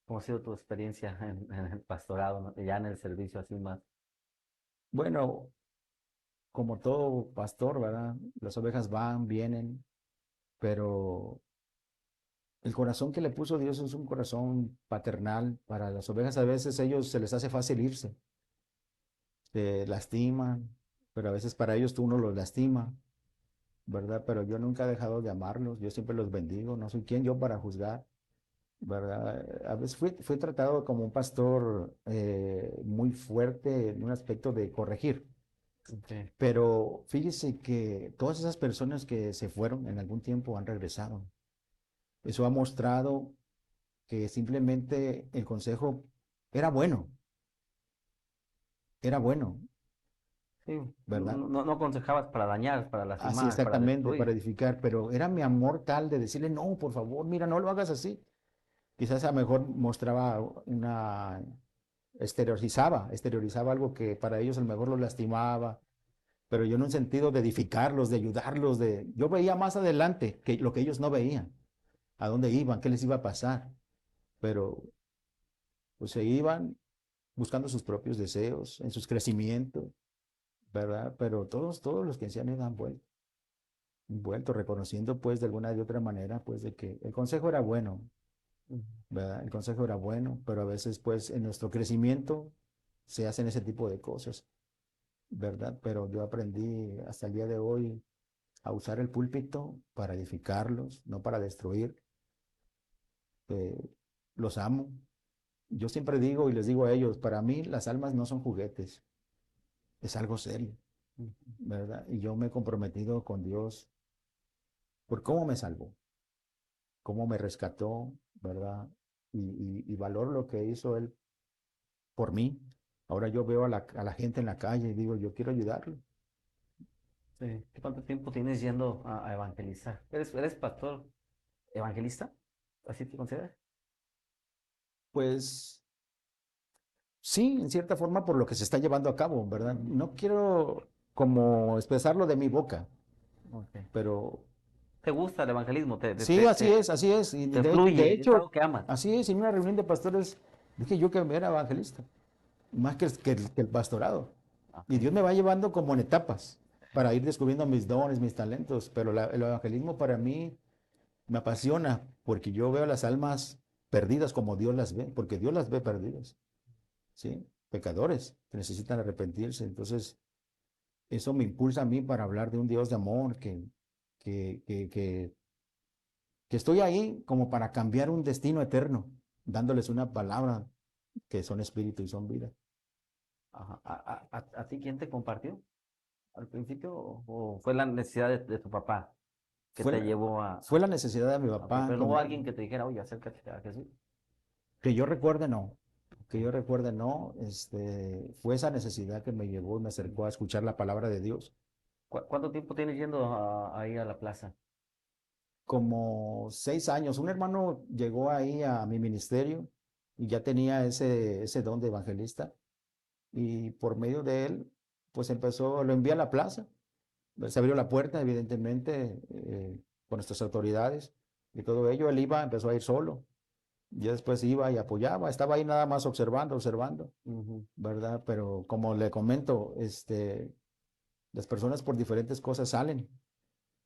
¿Cómo ha sido tu experiencia en el pastorado, ¿no? Ya en el servicio así más? Bueno, como todo pastor, ¿verdad? Las ovejas van, vienen, pero el corazón que le puso Dios es un corazón paternal. Para las ovejas a veces ellos se les hace fácil irse, se lastiman, pero a veces para ellos tú uno los lastima, ¿verdad? Pero yo nunca he dejado de amarlos, yo siempre los bendigo, no soy quien yo para juzgar, ¿verdad? A veces fui tratado como un pastor muy fuerte en un aspecto de corregir. Okay. Pero fíjese que todas esas personas que se fueron en algún tiempo han regresado. Eso ha mostrado que simplemente el consejo era bueno, era bueno, Sí, ¿verdad? no aconsejabas para dañar, para Así lastimar, para exactamente, para destruir. edificar, pero era mi amor tal de decirle, no, por favor, mira, no lo hagas así. Quizás a lo mejor mostraba exteriorizaba algo que para ellos a lo mejor los lastimaba, pero yo en un sentido de edificarlos, de ayudarlos, yo veía más adelante que lo que ellos no veían, a dónde iban, qué les iba a pasar, pero pues se iban buscando sus propios deseos, en sus crecimientos, ¿verdad? Pero todos los que se han ido han vuelto, reconociendo pues de alguna de otra manera pues de que el consejo era bueno, Ujú. ¿verdad? El consejo era bueno, pero a veces pues en nuestro crecimiento se hacen ese tipo de cosas, ¿verdad? Pero yo aprendí hasta el día de hoy a usar el púlpito para edificarlos, no para destruir. Eh, los amo. Yo siempre digo y les digo a ellos, para mí las almas no son juguetes, es algo serio, Ujú. ¿verdad? Y yo me he comprometido con Dios por cómo me salvó, cómo me rescató, ¿verdad? Y valoro lo que hizo Él por mí. Ahora yo veo a la gente en la calle y digo, yo quiero ayudarlo. Sí. ¿Cuánto tiempo tienes yendo a evangelizar? ¿Eres pastor evangelista? ¿Así te consideras? Pues sí, en cierta forma por lo que se está llevando a cabo, ¿verdad? No quiero como expresarlo de mi boca, Ok. pero ¿Te gusta el evangelismo? sí, así es, así es. Y Te de fluye? ¿Es hecho, algo que amas? así es, en una reunión de pastores dije yo que era evangelista, más que el pastorado. Ok. Y Dios me va llevando como en etapas para ir descubriendo mis dones, mis talentos, pero el evangelismo para mí me apasiona porque yo veo las almas perdidas como Dios las ve, porque Dios las ve perdidas, ¿sí? Pecadores que necesitan arrepentirse. Entonces, eso me impulsa a mí para hablar de un Dios de amor que, que, que que estoy ahí como para cambiar un destino eterno, dándoles una palabra que son espíritu y son vida. Ajá. ¿A ti quién te compartió al principio o fue la necesidad de tu papá que Fue te la, llevó fue la necesidad de mi ok, papá pero no hubo alguien que te dijera, oye, acércate a Jesús? que yo recuerde no, Ok. que yo recuerde no, fue esa necesidad que me llevó y me acercó a escuchar la palabra de Dios. ¿Cuánto tiempo tienes yendo ahí a la plaza? Como 6 años, un hermano llegó ahí a mi ministerio y ya tenía ese don de evangelista y por medio de él pues empezó, lo envié a la plaza, se abrió la puerta, evidentemente, con nuestras autoridades y todo ello. Él iba, empezó a ir solo. Yo después iba y apoyaba, estaba ahí nada más observando, observando, Ujú. ¿verdad? Pero como le comento, las personas por diferentes cosas salen.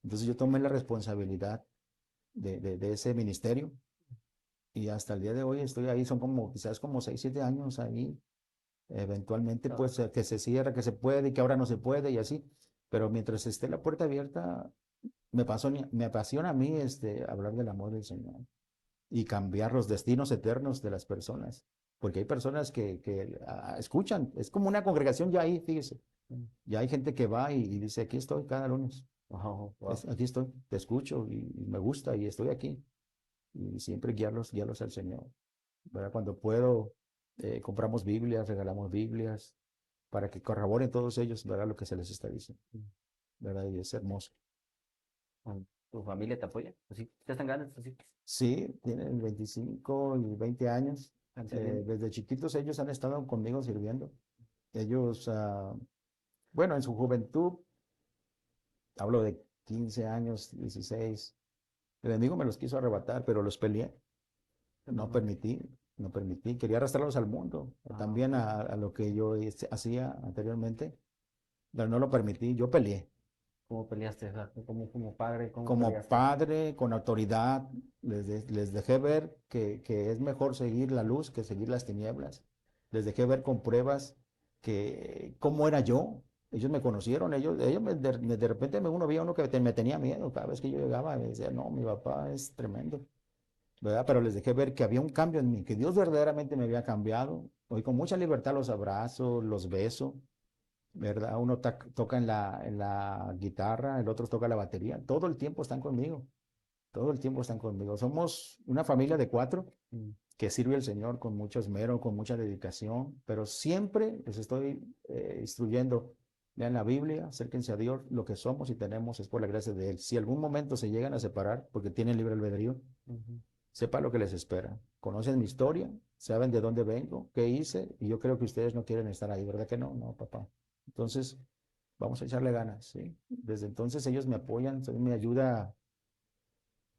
Entonces yo tomé la responsabilidad de ese ministerio y hasta el día de hoy estoy ahí, son como quizás como 6, 7 años ahí. Eventualmente, Ah, pues que se cierra, que se puede y que ahora no se puede y así. Pero mientras esté la puerta abierta, me apasiona a mí hablar del amor del Señor y cambiar los destinos eternos de las personas. Porque hay personas que escuchan, es como una congregación ya ahí, fíjese. mm, Ya hay gente que va y dice, aquí estoy cada lunes, oh, wow. aquí estoy, te escucho y me gusta y estoy aquí. Y siempre guiarlos al Señor. ¿Verdad? Cuando puedo, compramos Biblias, regalamos Biblias, para que corroboren todos ellos, ¿verdad? Lo que se les está diciendo, Mm. ¿verdad? Y es hermoso. ¿Tu familia te apoya? Pues sí, ya están grandes, así, Sí, tienen 25 y 20 años. están sirviendo. Desde chiquitos ellos han estado conmigo sirviendo. Ellos, bueno, en su juventud, hablo de 15 años, 16, el enemigo me los quiso arrebatar, pero los peleé. No Ujú. permití, no permití. Quería arrastrarlos al mundo, Ah, también a lo que yo hacía anteriormente, pero no lo permití. Yo peleé. ¿cómo peleaste? O sea, como padre, ¿cómo Como peleaste? padre, con autoridad, les dejé ver que es mejor seguir la luz que seguir las tinieblas. Les dejé ver con pruebas que cómo era yo. Ellos me conocieron, ellos de repente uno veía uno que me tenía miedo cada vez que yo llegaba, me decía, no, mi papá es tremendo, ¿verdad? Pero les dejé ver que había un cambio en mí, que Dios verdaderamente me había cambiado. Hoy con mucha libertad los abrazo, los beso, ¿verdad? Uno toca en la guitarra, el otro toca la batería. Todo el tiempo están conmigo, todo el tiempo están conmigo. Somos una familia de 4 Mm, que sirve al Señor con mucho esmero, con mucha dedicación, pero siempre les estoy instruyendo. Lean la Biblia, acérquense a Dios, lo que somos y tenemos es por la gracia de Él. Si algún momento se llegan a separar, porque tienen libre albedrío, ujú. sepa lo que les espera. Conocen mi historia, saben de dónde vengo, qué hice, y yo creo que ustedes no quieren estar ahí, ¿verdad que no? No, papá. Entonces, vamos a echarle ganas, ¿sí? Desde entonces ellos me apoyan, son mi ayuda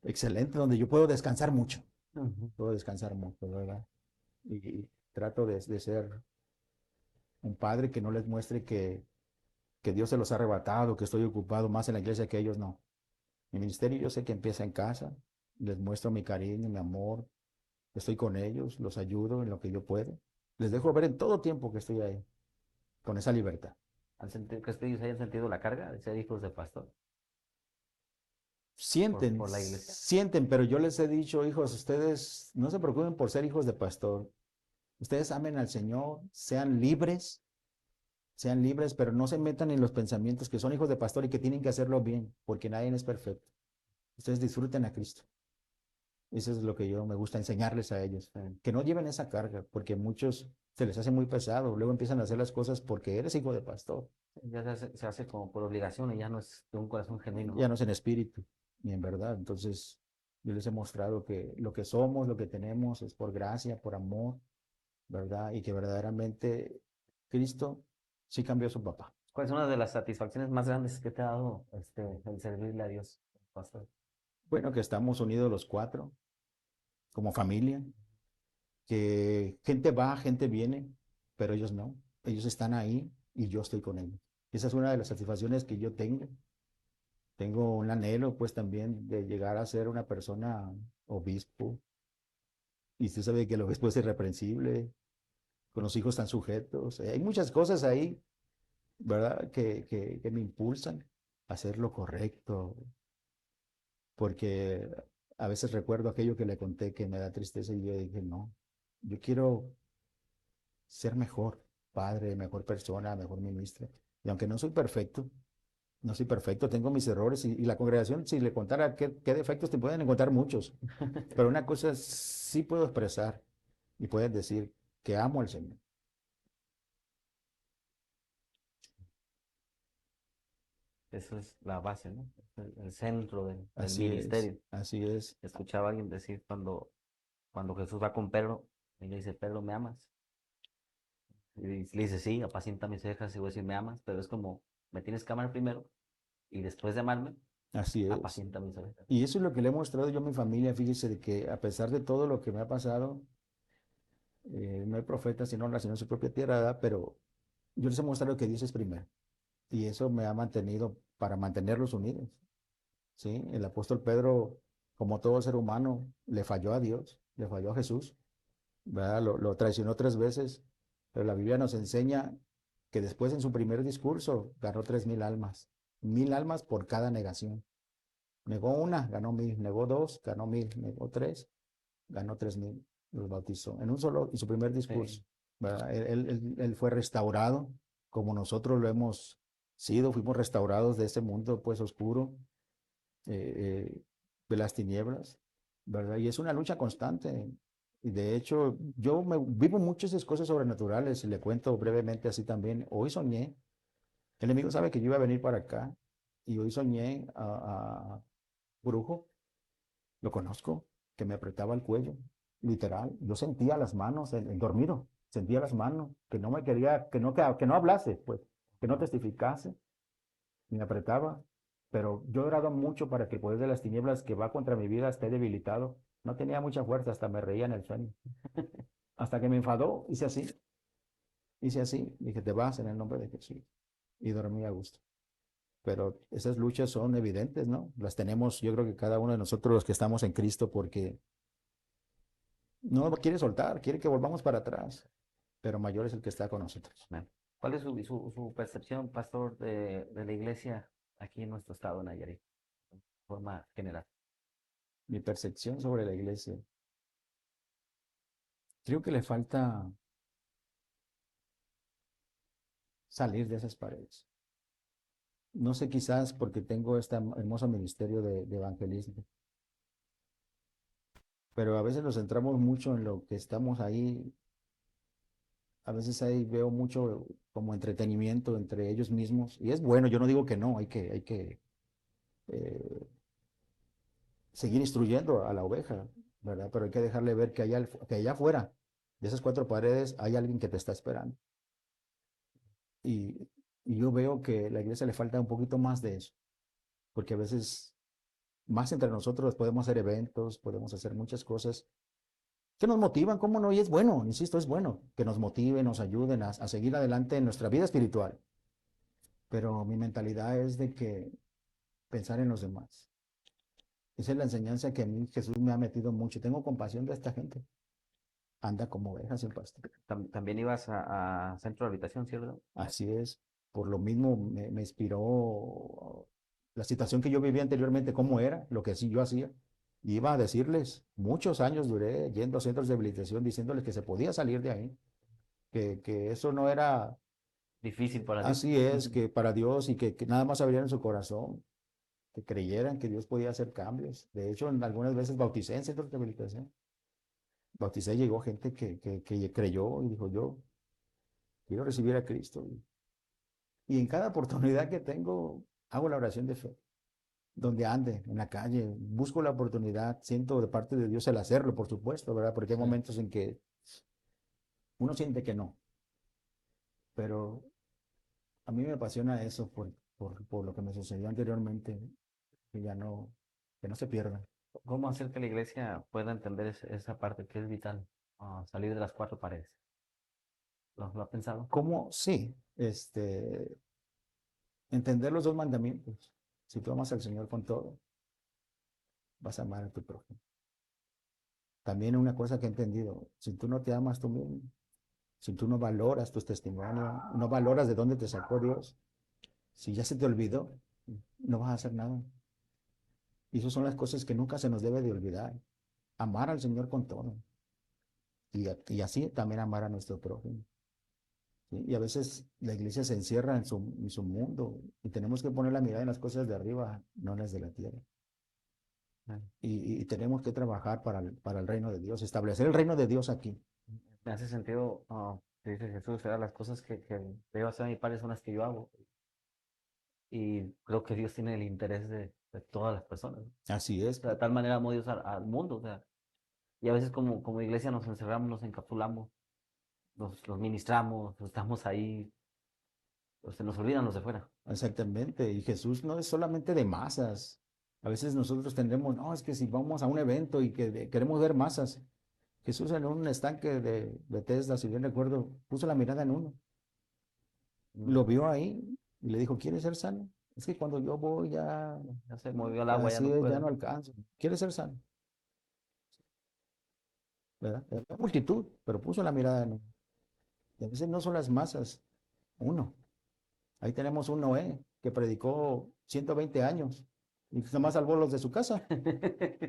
excelente, donde yo puedo descansar mucho, Ujú. puedo descansar mucho, ¿verdad? Y trato de ser un padre que no les muestre que Dios se los ha arrebatado, que estoy ocupado más en la iglesia que ellos, no. Mi ministerio yo sé que empieza en casa, les muestro mi cariño, mi amor, estoy con ellos, los ayudo en lo que yo puedo. Les dejo ver en todo tiempo que estoy ahí, con esa libertad. ¿Crees que ellos hayan sentido la carga de ser hijos de pastor Sienten, por la iglesia? sienten, pero yo les he dicho, hijos, ustedes no se preocupen por ser hijos de pastor. Ustedes amen al Señor, sean libres, pero no se metan en los pensamientos que son hijos de pastor y que tienen que hacerlo bien, porque nadie es perfecto. Ustedes disfruten a Cristo. Eso es lo que yo me gusta enseñarles a ellos, que no lleven esa carga, porque muchos se les hace muy pesado, luego empiezan a hacer las cosas porque eres hijo de pastor, Ya se hace como por obligación y ya no es de un corazón genuino, ya ¿no? no es en espíritu ni en verdad. Entonces, yo les he mostrado que lo que somos, lo que tenemos es por gracia, por amor, ¿verdad? Y que verdaderamente Cristo sí cambió a su papá. ¿Cuál es una de las satisfacciones más grandes que te ha dado el servirle a Dios, pastor? Bueno, que estamos unidos los 4 como familia, que gente va, gente viene, pero ellos no. Ellos están ahí y yo estoy con ellos. Esa es una de las satisfacciones que yo tengo. Tengo un anhelo, pues, también de llegar a ser una persona obispo. Y usted sabe que el obispo es irreprensible, con los hijos están sujetos. Hay muchas cosas ahí, ¿verdad?, que me impulsan a hacer lo correcto, porque a veces recuerdo aquello que le conté que me da tristeza y yo dije, no, yo quiero ser mejor padre, mejor persona, mejor ministro. Y aunque no soy perfecto, no soy perfecto, tengo mis errores y la congregación, si le contara qué defectos te pueden encontrar muchos, pero una cosa sí puedo expresar y puedes decir que amo al Señor. Eso es la base, ¿no? El centro del Así es, ministerio. así es. Escuchaba a alguien decir cuando Jesús va con Pedro y le dice, Pedro, ¿me amas? Y le dice, sí, apacienta mis ovejas, y voy a decir, me amas, pero es como, me tienes que amar primero, y después de amarme, Así es. apacienta mis ovejas. Y eso es lo que le he mostrado yo a mi familia, fíjese, de que a pesar de todo lo que me ha pasado, no hay profeta sino nacido en su propia tierra, ¿verdad? Pero yo les he mostrado que Dios es primero. Y eso me ha mantenido para mantenerlos unidos. ¿Sí? El apóstol Pedro, como todo ser humano, le falló a Dios, le falló a Jesús, ¿verdad? Lo traicionó 3 veces, pero la Biblia nos enseña que después en su primer discurso ganó 3,000 almas, 1,000 almas por cada negación. Negó una, ganó 1,000, negó dos, ganó 1,000, negó tres, ganó 3,000, los bautizó en un solo, en su primer Sí. discurso, ¿verdad? Él fue restaurado como nosotros lo hemos sido, fuimos restaurados de ese mundo pues oscuro, de las tinieblas, ¿verdad? Y es una lucha constante. Y de hecho, vivo muchas esas cosas sobrenaturales y le cuento brevemente así también. Hoy soñé, el enemigo sabe que yo iba a venir para acá y hoy soñé a Brujo, lo conozco, que me apretaba el cuello, literal. Yo sentía las manos, en dormido, sentía las manos, que no me quería, que no hablase, pues, que no testificase, me apretaba. Pero yo he orado mucho para que el poder de las tinieblas que va contra mi vida esté debilitado. No tenía mucha fuerza, hasta me reía en el sueño. Hasta que me enfadó, hice así, dije, te vas en el nombre de Jesús. Y dormí a gusto. Pero esas luchas son evidentes, ¿no? Las tenemos, yo creo que cada uno de nosotros los que estamos en Cristo, porque no quiere soltar, quiere que volvamos para atrás, pero mayor es el que está con nosotros. Amén. ¿Cuál es su percepción, pastor, de la iglesia aquí en nuestro estado, Nayarit, de forma general? Mi percepción sobre la iglesia, creo que le falta salir de esas paredes. No sé, quizás porque tengo este hermoso ministerio de evangelismo, pero a veces nos centramos mucho en lo que estamos ahí. A veces ahí veo mucho como entretenimiento entre ellos mismos, y es bueno, yo no digo que no, hay que eh, seguir instruyendo a la oveja, ¿verdad? Pero hay que dejarle ver que allá afuera de esas 4 paredes hay alguien que te está esperando. Y, y yo veo que a la iglesia le falta un poquito más de eso, porque a veces más entre nosotros podemos hacer eventos, podemos hacer muchas cosas que nos motivan, ¿cómo no? Y es bueno, insisto, es bueno que nos motiven, nos ayuden a seguir adelante en nuestra vida espiritual. Pero mi mentalidad es de que pensar en los demás. Esa es la enseñanza que a mí Jesús me ha metido mucho. Tengo compasión de esta gente. Anda como ovejas sin pastor. También ibas a centro de habitación, ¿cierto? Así es. Por lo mismo me inspiró la situación que yo vivía anteriormente, cómo era, lo que sí yo hacía. Iba a decirles, muchos años duré yendo a centros de habilitación diciéndoles que se podía salir de ahí, que eso no era, Difícil para Dios. así es, que para Dios y que nada más abrieran su corazón, que creyeran que Dios podía hacer cambios. De hecho, algunas veces bauticé en centros de rehabilitación. Bauticé, llegó gente que creyó y dijo, yo quiero recibir a Cristo. Y en cada oportunidad que tengo, hago la oración de fe. Donde ande, en la calle, busco la oportunidad, siento de parte de Dios el hacerlo, por supuesto, ¿verdad? Porque hay Sí. momentos en que uno siente que no, pero a mí me apasiona eso por lo que me sucedió anteriormente, que ya no, que no se pierda. ¿Cómo hacer que la iglesia pueda entender esa parte que es vital, salir de las 4 paredes? ¿Lo ha pensado? ¿Cómo? Sí, entender los 2 mandamientos. Si tú amas al Señor con todo, vas a amar a tu prójimo. También una cosa que he entendido, si tú no te amas tú mismo, si tú no valoras tus testimonios, no valoras de dónde te sacó Dios, si ya se te olvidó, no vas a hacer nada. Y esas son las cosas que nunca se nos debe de olvidar. Amar al Señor con todo. Y así también amar a nuestro prójimo. ¿Sí? Y a veces la iglesia se encierra en su mundo y tenemos que poner la mirada en las cosas de arriba, no en las de la tierra. Y tenemos que trabajar para el reino de Dios, establecer el reino de Dios aquí. Me hace sentido, que dice Jesús, "Era las cosas que veo hacer a mi padre son las que yo hago". Y creo que Dios tiene el interés de todas las personas. O Así es. sea, de tal manera amó Dios al mundo. O sea, y a veces como iglesia nos encerramos, nos encapsulamos los ministramos, estamos ahí, pues se nos olvidan los de fuera. Exactamente. Y Jesús no es solamente de masas. A veces nosotros tendremos, no, es que si vamos a un evento y que queremos ver masas. Jesús en un estanque de Bethesda, si bien recuerdo, puso la mirada en uno. Lo vio ahí y le dijo, ¿quieres ser sano? Es que cuando yo voy ya, Ya se movió el agua, ya así no es, ya puedo. no alcanzo. ¿Quieres ser sano? ¿Verdad? La multitud, pero puso la mirada en uno. Y a veces no son las masas, uno. Ahí tenemos un Noé que predicó 120 años y jamás salvó los de su casa.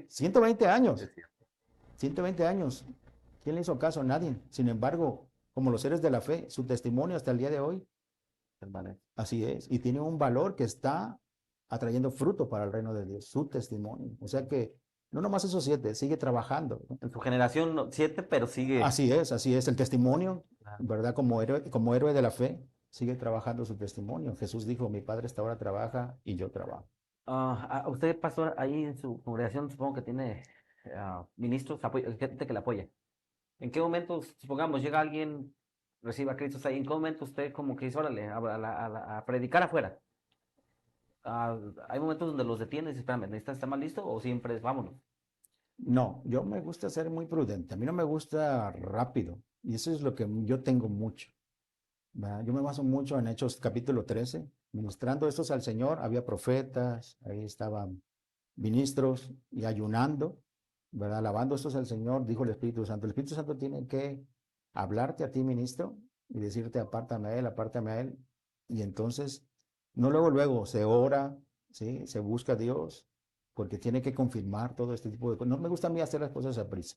120 años, Es cierto. 120 años. ¿Quién le hizo caso? Nadie. Sin embargo, como los seres de la fe, su testimonio hasta el día de hoy, Permanece. así es, y tiene un valor que está atrayendo fruto para el reino de Dios, su testimonio. O sea que no nomás esos 7, sigue trabajando, ¿no? En su generación, 7, pero sigue. Así es, el testimonio, Ah, ¿verdad? Como héroe de la fe, sigue trabajando su testimonio. Jesús dijo, mi Padre hasta ahora trabaja y yo trabajo. usted, pastor, ahí en su congregación, supongo que tiene ministros, gente que le apoya. ¿En qué momento, supongamos, llega alguien, recibe a Cristo, o sea, en qué momento usted como que dice, órale, a predicar afuera? Ah, hay momentos donde los detiene y dice, espérame, ¿necesitas estar más listo? O siempre es, vámonos. No, yo me gusta ser muy prudente, a mí no me gusta rápido, y eso es lo que yo tengo mucho, ¿verdad? Yo me baso mucho en Hechos capítulo 13, ministrando estos al Señor, había profetas, ahí estaban ministros y ayunando, ¿verdad? Alabando estos al Señor, dijo el Espíritu Santo tiene que hablarte a ti, ministro, y decirte, apártame a él, y entonces, no luego, se ora, ¿sí? Se busca a Dios, porque tiene que confirmar todo este tipo de cosas. No me gusta a mí hacer las cosas a prisa.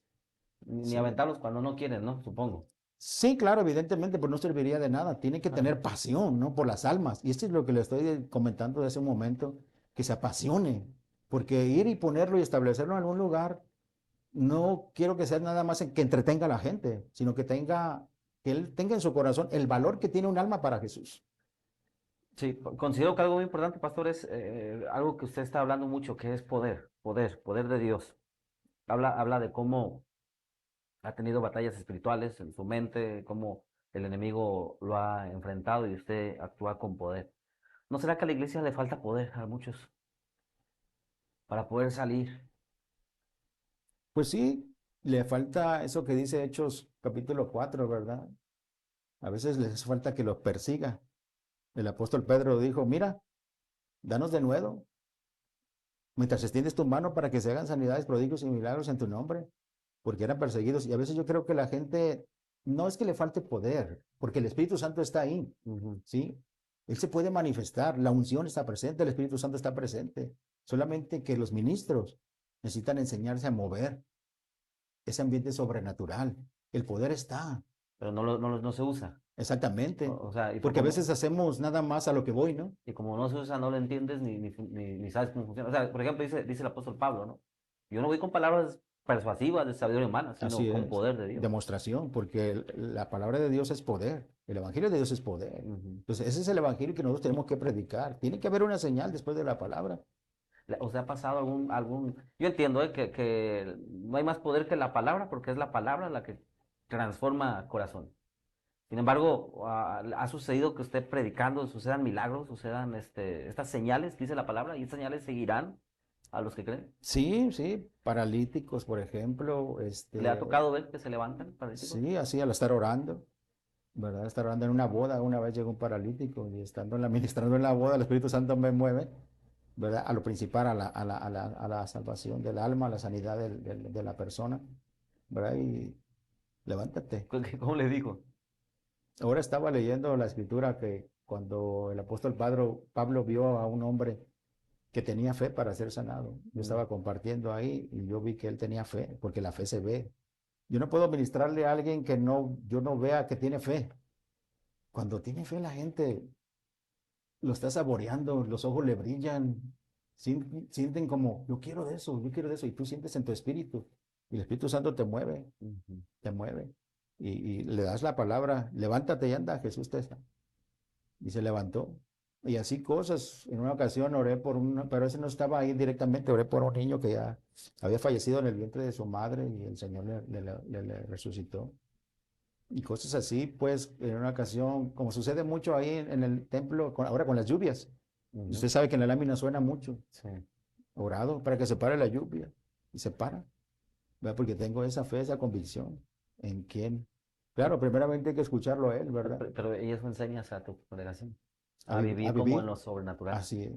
Ni Sí, aventarlos cuando no quieren, ¿no? Supongo. sí, claro, evidentemente, pues no serviría de nada. Tiene que Ajá. tener pasión, ¿no? Por las almas. Y esto es lo que le estoy comentando de ese momento, que se apasione. Porque ir y ponerlo y establecerlo en algún lugar, no quiero que sea nada más que entretenga a la gente, sino que él tenga en su corazón el valor que tiene un alma para Jesús. Sí, considero que algo muy importante, pastor, es algo que usted está hablando mucho, que es poder de Dios. Habla de cómo ha tenido batallas espirituales en su mente, cómo el enemigo lo ha enfrentado y usted actúa con poder. ¿No será que a la iglesia le falta poder a muchos para poder salir? Pues sí, le falta eso que dice Hechos capítulo 4, ¿verdad? A veces les falta que los persiga. El apóstol Pedro dijo, mira, danos de nuevo, mientras extiendes tu mano para que se hagan sanidades, prodigios y milagros en tu nombre, porque eran perseguidos. Y a veces yo creo que la gente, no es que le falte poder, porque el Espíritu Santo está ahí, Ujú. ¿sí? Él se puede manifestar, la unción está presente, el Espíritu Santo está presente. Solamente que los ministros necesitan enseñarse a mover ese ambiente sobrenatural. El poder está, Pero no se usa. exactamente, O sea, porque a veces hacemos nada más a lo que voy, ¿no? y como no se usa, no lo entiendes ni sabes cómo funciona. O sea, por ejemplo, dice el apóstol Pablo, ¿no? Yo no voy con palabras persuasivas de sabiduría humana, sino Así con es, poder de Dios. demostración, porque la palabra de Dios es poder, el Evangelio de Dios es poder. Ujú. Entonces, ese es el Evangelio que nosotros tenemos que predicar. Tiene que haber una señal después de la palabra. ¿O sea, ha pasado Yo entiendo que no hay más poder que la palabra, porque es la palabra la que transforma corazón. Sin embargo, ha sucedido que usted predicando, sucedan milagros, sucedan estas señales, dice la palabra, y estas señales seguirán a los que creen. Sí, sí, paralíticos, por ejemplo, ¿Le ha tocado ver que se levantan paralíticos? sí, así al estar orando, ¿verdad? Estar orando en una boda, una vez llegó un paralítico y estando ministrando en la boda, el Espíritu Santo me mueve, ¿verdad? A lo principal, a la salvación del alma, a la sanidad de la persona, ¿verdad? Y levántate. ¿Cómo le digo? Ahora estaba leyendo la escritura que cuando el apóstol Pablo vio a un hombre que tenía fe para ser sanado, yo estaba compartiendo ahí y yo vi que él tenía fe, porque la fe se ve. Yo no puedo ministrarle a alguien que yo no vea que tiene fe. Cuando tiene fe la gente lo está saboreando, los ojos le brillan, sienten como, yo quiero de eso, y tú sientes en tu espíritu, y el Espíritu Santo Ujú. te mueve, y le das la palabra, levántate y anda, Jesús te está. Y se levantó. Y así cosas. En una ocasión oré pero ese no estaba ahí directamente, oré por un niño que ya había fallecido en el vientre de su madre y el Señor le resucitó. Y cosas así, pues, en una ocasión, como sucede mucho ahí en el templo, ahora con las lluvias. Ujú. Usted sabe que en la lámina suena mucho. Sí. Orado para que se pare la lluvia. Y se para. ¿Verdad? Porque tengo esa fe, esa convicción. ¿En quién? Claro, primeramente hay que escucharlo a él, ¿verdad? Pero ellos enseñas a tu congregación A, a a vivir como en vivir, lo sobrenatural. así es,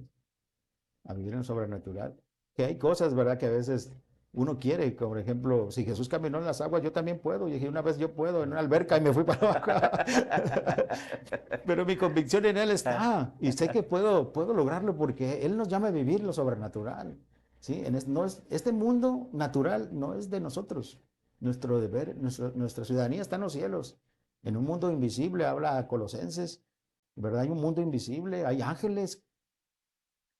a vivir en lo sobrenatural. Que hay cosas, ¿verdad? Que a veces uno quiere, como por ejemplo, si Jesús caminó en las aguas, yo también puedo. Y dije, una vez yo puedo en una alberca y me fui para abajo. Pero mi convicción en Él está. Y sé que puedo lograrlo porque Él nos llama a vivir lo sobrenatural. ¿Sí? No es, este mundo natural no es de nosotros. Nuestro deber, nuestra ciudadanía está en los cielos. En un mundo invisible, habla a Colosenses, ¿verdad? Hay un mundo invisible, hay ángeles,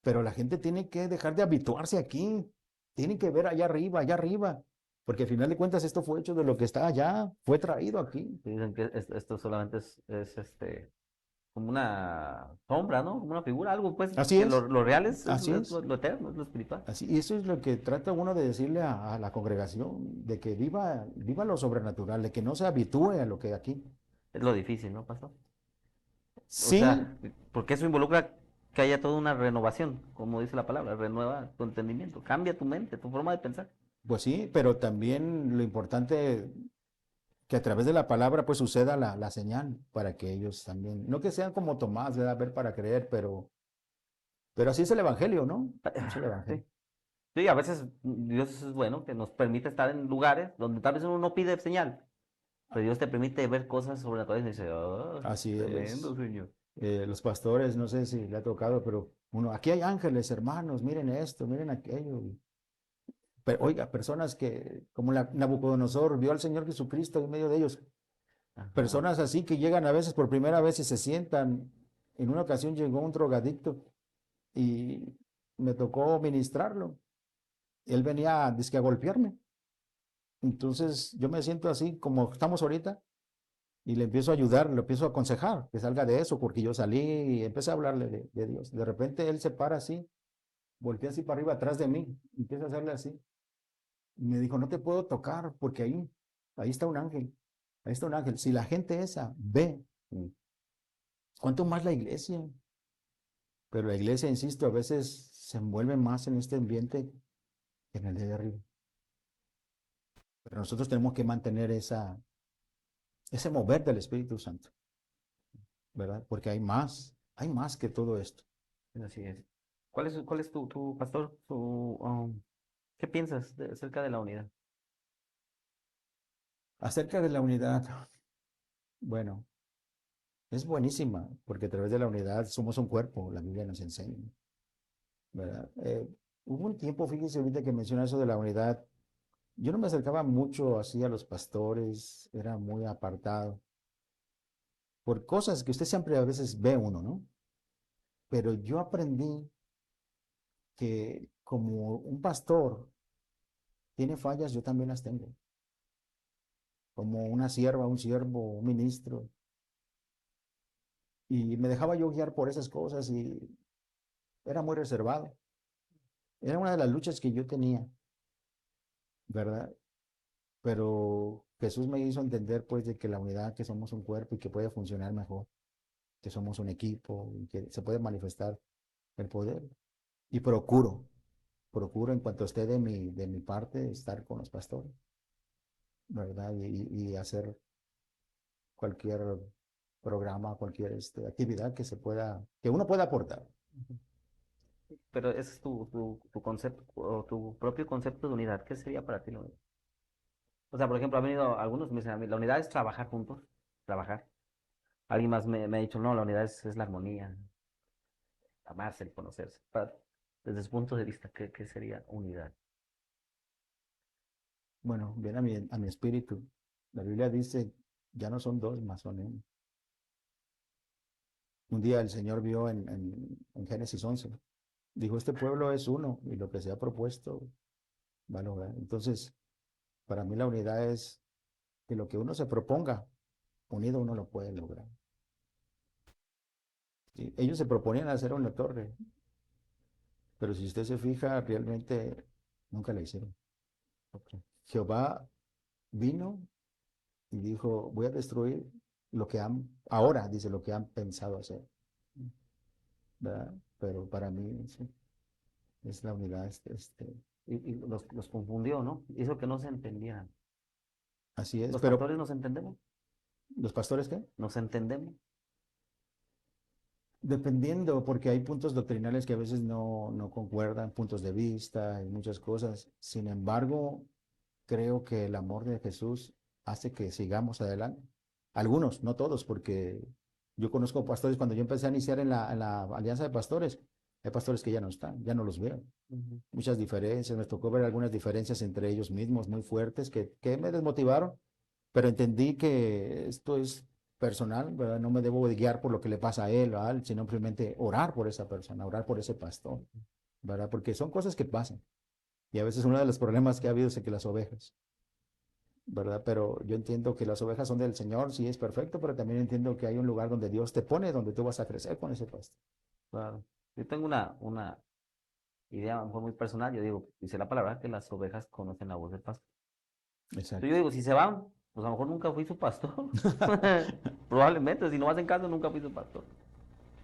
pero la gente tiene que dejar de habituarse aquí. Tiene que ver allá arriba. Porque al final de cuentas esto fue hecho de lo que está allá, fue traído aquí. Dicen que esto solamente es como una sombra, ¿no? Como una figura, algo pues Así que es, lo real es así es. lo eterno, es lo espiritual. Así, y eso es lo que trata uno de decirle a la congregación, de que viva lo sobrenatural, de que no se habitúe a lo que aquí. Es lo difícil, ¿no, pastor? O Sí, sea, porque eso involucra que haya toda una renovación, como dice la palabra, renueva tu entendimiento, cambia tu mente, tu forma de pensar. pues sí, pero también lo importante que a través de la palabra pues suceda la señal para que ellos también, no que sean como Tomás, ¿verdad? Ver para creer, pero así es el evangelio, ¿no? Es el Sí. evangelio. Sí, a veces Dios es bueno, que nos permite estar en lugares donde tal vez uno no pide señal, pero Dios te permite ver cosas sobrenaturales y dice, oh, Así tremendo, es. Señor. Los pastores, no sé si le ha tocado, pero uno, aquí hay ángeles, hermanos, miren esto, miren aquello. Pero, oiga, personas que, como Nabucodonosor, vio al Señor Jesucristo en medio de ellos. Ajá. Personas así que llegan a veces por primera vez y se sientan. En una ocasión llegó un drogadicto y me tocó ministrarlo. Él venía, dizque, a golpearme. Entonces yo me siento así como estamos ahorita y le empiezo a ayudar, le empiezo a aconsejar que salga de eso, porque yo salí y empecé a hablarle de Dios. De repente él se para así, voltea así para arriba atrás de mí, empieza a hacerle así. Y me dijo, no te puedo tocar porque ahí está un ángel, ahí está un ángel. Si la gente esa ve, ¿cuánto más la iglesia? Pero la iglesia, insisto, a veces se envuelve más en este ambiente que en el de arriba. Pero nosotros tenemos que mantener ese mover del Espíritu Santo, ¿verdad? Porque hay más que todo esto. Así es. Cuál es tu pastor, qué piensas acerca de la unidad? Acerca de la unidad, bueno, es buenísima, porque a través de la unidad somos un cuerpo, la Biblia nos enseña, ¿verdad? Hubo un tiempo, fíjese ahorita que menciona eso de la unidad, yo no me acercaba mucho así a los pastores, era muy apartado, por cosas que usted siempre a veces ve uno, ¿no? Pero yo aprendí que como un pastor tiene fallas, yo también las tengo, como una sierva, un siervo, un ministro, y me dejaba yo guiar por esas cosas y era muy reservado. Era una de las luchas que yo tenía, ¿verdad? Pero Jesús me hizo entender pues de que la unidad, que somos un cuerpo y que puede funcionar mejor, que somos un equipo y que se puede manifestar el poder. Y procuro en cuanto esté de mi parte estar con los pastores, ¿verdad? Y hacer cualquier programa, cualquier actividad que que uno pueda aportar. Ujú. Pero ese es tu concepto, o tu propio concepto de unidad. ¿Qué sería para ti la unidad? O sea, por ejemplo, han venido algunos, me dicen a mí, la unidad es trabajar juntos, trabajar. Alguien más me ha dicho, no, la unidad es la armonía, amarse, el conocerse. Desde su punto de vista, ¿qué sería unidad? Bueno, viene a mi espíritu. La Biblia dice, ya no son dos, más son uno. Un día el Señor vio en Génesis 11, dijo, este pueblo es uno y lo que se ha propuesto va a lograr. Entonces, para mí la unidad es que lo que uno se proponga, unido uno lo puede lograr. ¿Sí? Ellos se proponían hacer una torre, pero si usted se fija, realmente nunca la hicieron. Ok. Jehová vino y dijo, voy a destruir lo que ahora dice, lo que han pensado hacer, ¿verdad? Pero para mí sí, es la unidad, Y los confundió, ¿no? Hizo que no se entendieran. así es, Los pero pastores nos entendemos, ¿los pastores qué? nos entendemos. Dependiendo, porque hay puntos doctrinales que a veces no concuerdan, puntos de vista y muchas cosas. Sin embargo, creo que el amor de Jesús hace que sigamos adelante. Algunos, no todos, porque yo conozco pastores, cuando yo empecé a iniciar en la Alianza de Pastores, hay pastores que ya no están, ya no los veo. Ujú. Muchas diferencias, me tocó ver algunas diferencias entre ellos mismos muy fuertes que me desmotivaron, pero entendí que esto es personal, ¿verdad? No me debo de guiar por lo que le pasa a él o a él, sino simplemente orar por esa persona, orar por ese pastor, ¿verdad? Porque son cosas que pasan. Y a veces uno de los problemas que ha habido es que las ovejas, ¿verdad? Pero yo entiendo que las ovejas son del Señor, sí es perfecto, pero también entiendo que hay un lugar donde Dios te pone, donde tú vas a crecer con ese pastor. Claro. Yo tengo una idea a lo mejor muy personal. Yo digo, dice la palabra que las ovejas conocen la voz del pastor. Entonces yo Exacto. digo, si se van, pues a lo mejor nunca fui su pastor. Probablemente, si no hacen caso, nunca fui su pastor.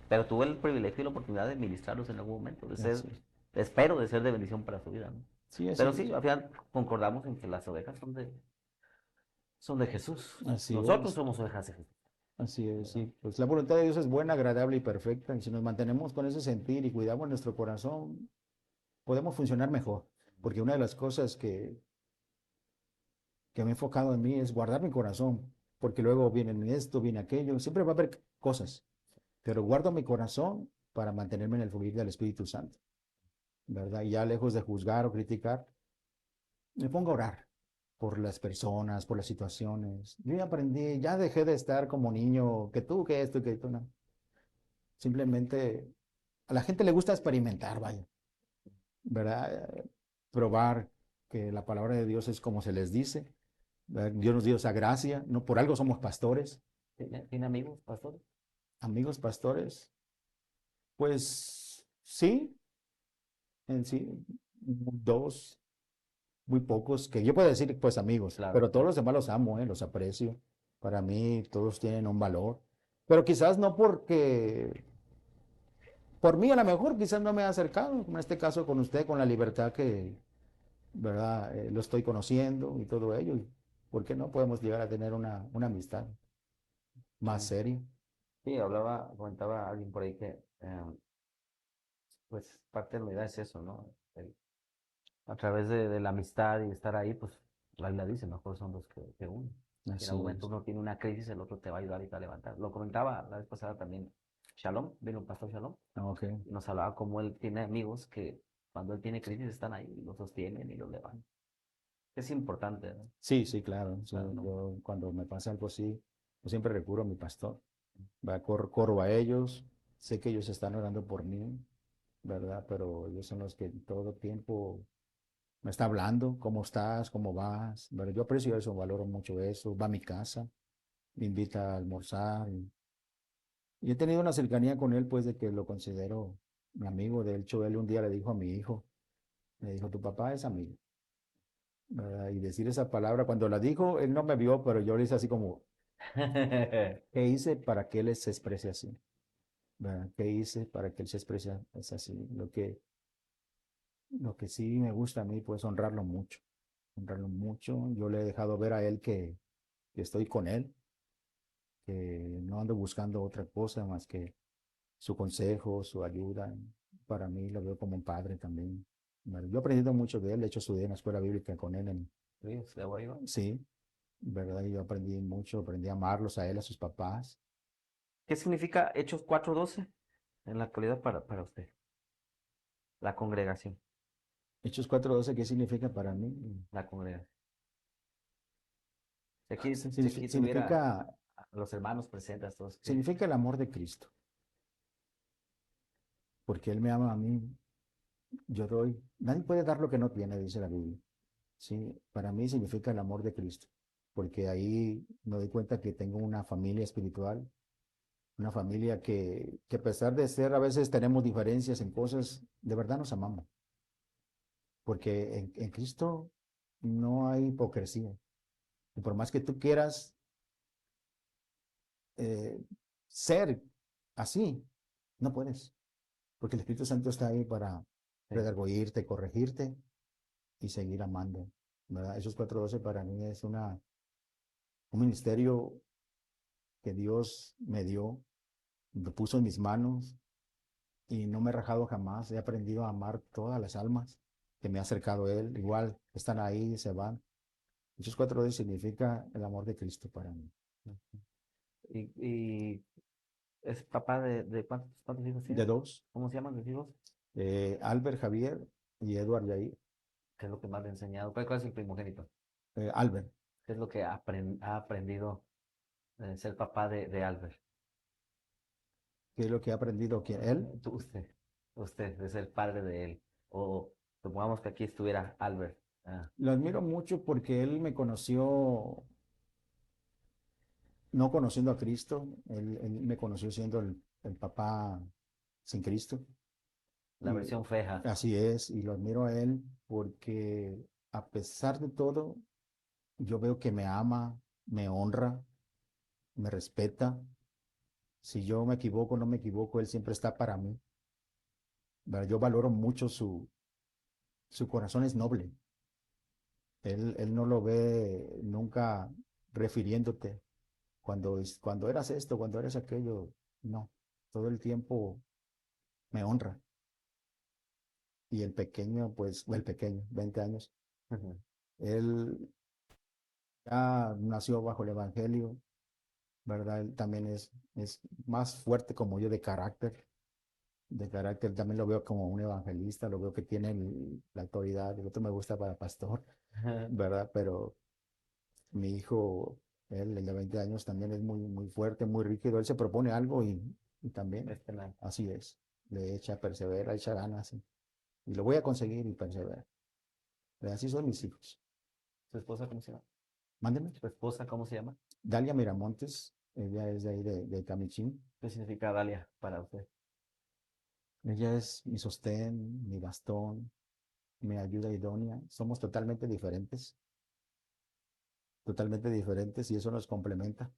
Pero tuve el privilegio y la oportunidad de ministrarlos en algún momento, de ser, Así es. espero, de ser de bendición para su vida, ¿no? Sí, así Pero sí, es. al final concordamos en que las ovejas son de Jesús. Así Nosotros es. somos ovejas de Jesús, Así es, ¿verdad? sí. Pues la voluntad de Dios es buena, agradable y perfecta. Y si nos mantenemos con ese sentir y cuidamos nuestro corazón, podemos funcionar mejor. Porque una de las cosas que me he enfocado en mí es guardar mi corazón. Porque luego viene esto, viene aquello. Siempre va a haber cosas. Pero guardo mi corazón para mantenerme en el fluir del Espíritu Santo. ¿Verdad? Y ya lejos de juzgar o criticar, me pongo a orar por las personas, por las situaciones. Yo ya aprendí, ya dejé de estar como niño, que tú, que esto, que tú, no. Simplemente a la gente le gusta experimentar, vaya, ¿verdad? Probar que la palabra de Dios es como se les dice, ¿verdad? Dios nos dio esa gracia, no por algo somos pastores, ¿Tiene amigos, pastor? amigos pastores. Pues sí, en sí, dos, muy pocos, que yo puedo decir pues amigos, Claro, pero todos los demás los amo, los aprecio. Para mí todos tienen un valor, pero quizás no porque por mí a lo mejor quizás no me ha acercado, como en este caso con usted, con la libertad que, ¿verdad? Lo estoy conociendo y todo ello. Y ¿por qué no podemos llegar a tener una amistad más sí. seria? Sí, comentaba alguien por ahí que, pues, parte de la unidad es eso, ¿no? A través de la amistad y estar ahí, pues, la Biblia dice, mejor son dos que uno. Si en Así algún momento es. uno tiene una crisis, el otro te va a ayudar y te va a levantar. Lo comentaba la vez pasada también Shalom, vino el pastor Shalom, Ok. y nos hablaba cómo él tiene amigos que cuando él tiene crisis están ahí y lo sostienen y lo levantan. Es importante, ¿no? Sí, sí, claro. Sí, Claro, no. yo cuando me pasa algo así, yo siempre recurro a mi pastor. Corro a ellos, sé que ellos están orando por mí, ¿verdad? Pero ellos son los que todo tiempo me está hablando, cómo estás, cómo vas, ¿verdad? Yo aprecio eso, valoro mucho eso. Va a mi casa, me invita a almorzar. Y he tenido una cercanía con él, pues, de que lo considero mi amigo. De hecho, él un día le dijo a mi hijo, le dijo, tu papá es amigo, ¿verdad? Y decir esa palabra, cuando la dijo, él no me vio, pero yo le hice así como, ¿qué hice para que él se exprese así? ¿Verdad? ¿Qué hice para que él se exprese es así? Lo que sí me gusta a mí, pues, honrarlo mucho, honrarlo mucho. Yo le he dejado ver a él que estoy con él, que no ando buscando otra cosa más que su consejo, su ayuda. Para mí lo veo como un padre también. Bueno, yo he aprendido mucho de él, de hecho estudié en la escuela bíblica con él. Sí, de Guayba. Sí, ¿verdad? Yo aprendí mucho, aprendí a amarlos a él, a sus papás. ¿Qué significa Hechos 4:12 en la actualidad para usted? La congregación, Hechos 4:12, ¿qué significa para mí? la congregación. Si aquí tuviera Significa, a los hermanos presentes, todos que... significa el amor de Cristo, porque Él me ama a mí, yo doy. Nadie puede dar lo que no tiene, dice la Biblia. Sí, para mí significa el amor de Cristo, porque ahí me doy cuenta que tengo una familia espiritual, una familia que a pesar de ser, a veces tenemos diferencias en cosas, de verdad nos amamos, porque en Cristo no hay hipocresía, Y por más que tú quieras eh, ser así, no puedes, porque el Espíritu Santo está ahí para Sí. redarguirte, corregirte y seguir amando, ¿verdad? Esos 4:12 para mí es un ministerio que Dios me dio, me puso en mis manos y no me he rajado jamás. He aprendido a amar todas las almas que me ha acercado a Él. Igual están ahí, se van. Esos 4:12 significa el amor de Cristo para mí. Ujú. Y es papá de cuántos hijos De tiene? dos, ¿Cómo se llaman los hijos? Albert Javier y Edward Yair. ¿Qué es lo que más le ha enseñado? ¿Cuál es el primogénito? Albert, ¿Qué es lo que ha aprendido ser papá de Albert? ¿qué es lo que ha aprendido que él? Usted, de ser padre de él. O supongamos que aquí estuviera Albert. Ah, Lo admiro mucho porque él me conoció no conociendo a Cristo, él me conoció siendo el papá sin Cristo. la Y versión feja. así es, y lo admiro a él porque a pesar de todo, yo veo que me ama, me honra, me respeta. Si yo me equivoco, no me equivoco, él siempre está para mí. ¿Verdad? Yo valoro mucho su corazón es noble. Él no lo ve nunca refiriéndote cuando eras esto, cuando eras aquello. No, todo el tiempo me honra. Y el pequeño, pues, o el pequeño, 20 años, Ujú. él ya nació bajo el Evangelio, ¿verdad? Él también es más fuerte como yo de carácter también lo veo como un evangelista, lo veo que tiene la autoridad, el otro me gusta para pastor, ¿verdad? Pero mi hijo, él, el de 20 años, también es muy, muy fuerte, muy rígido, él se propone algo y también Este, la- así es, le echa, persevera, echa ganas, y lo voy a conseguir y persevera. Así son mis hijos. ¿Su esposa cómo se llama? Mándenme. ¿Su esposa cómo se llama? Dalia Miramontes, ella es de ahí de Camichín. ¿Qué significa Dalia para usted? Ella es mi sostén, mi bastón, mi ayuda idónea. Somos totalmente diferentes y eso nos complementa.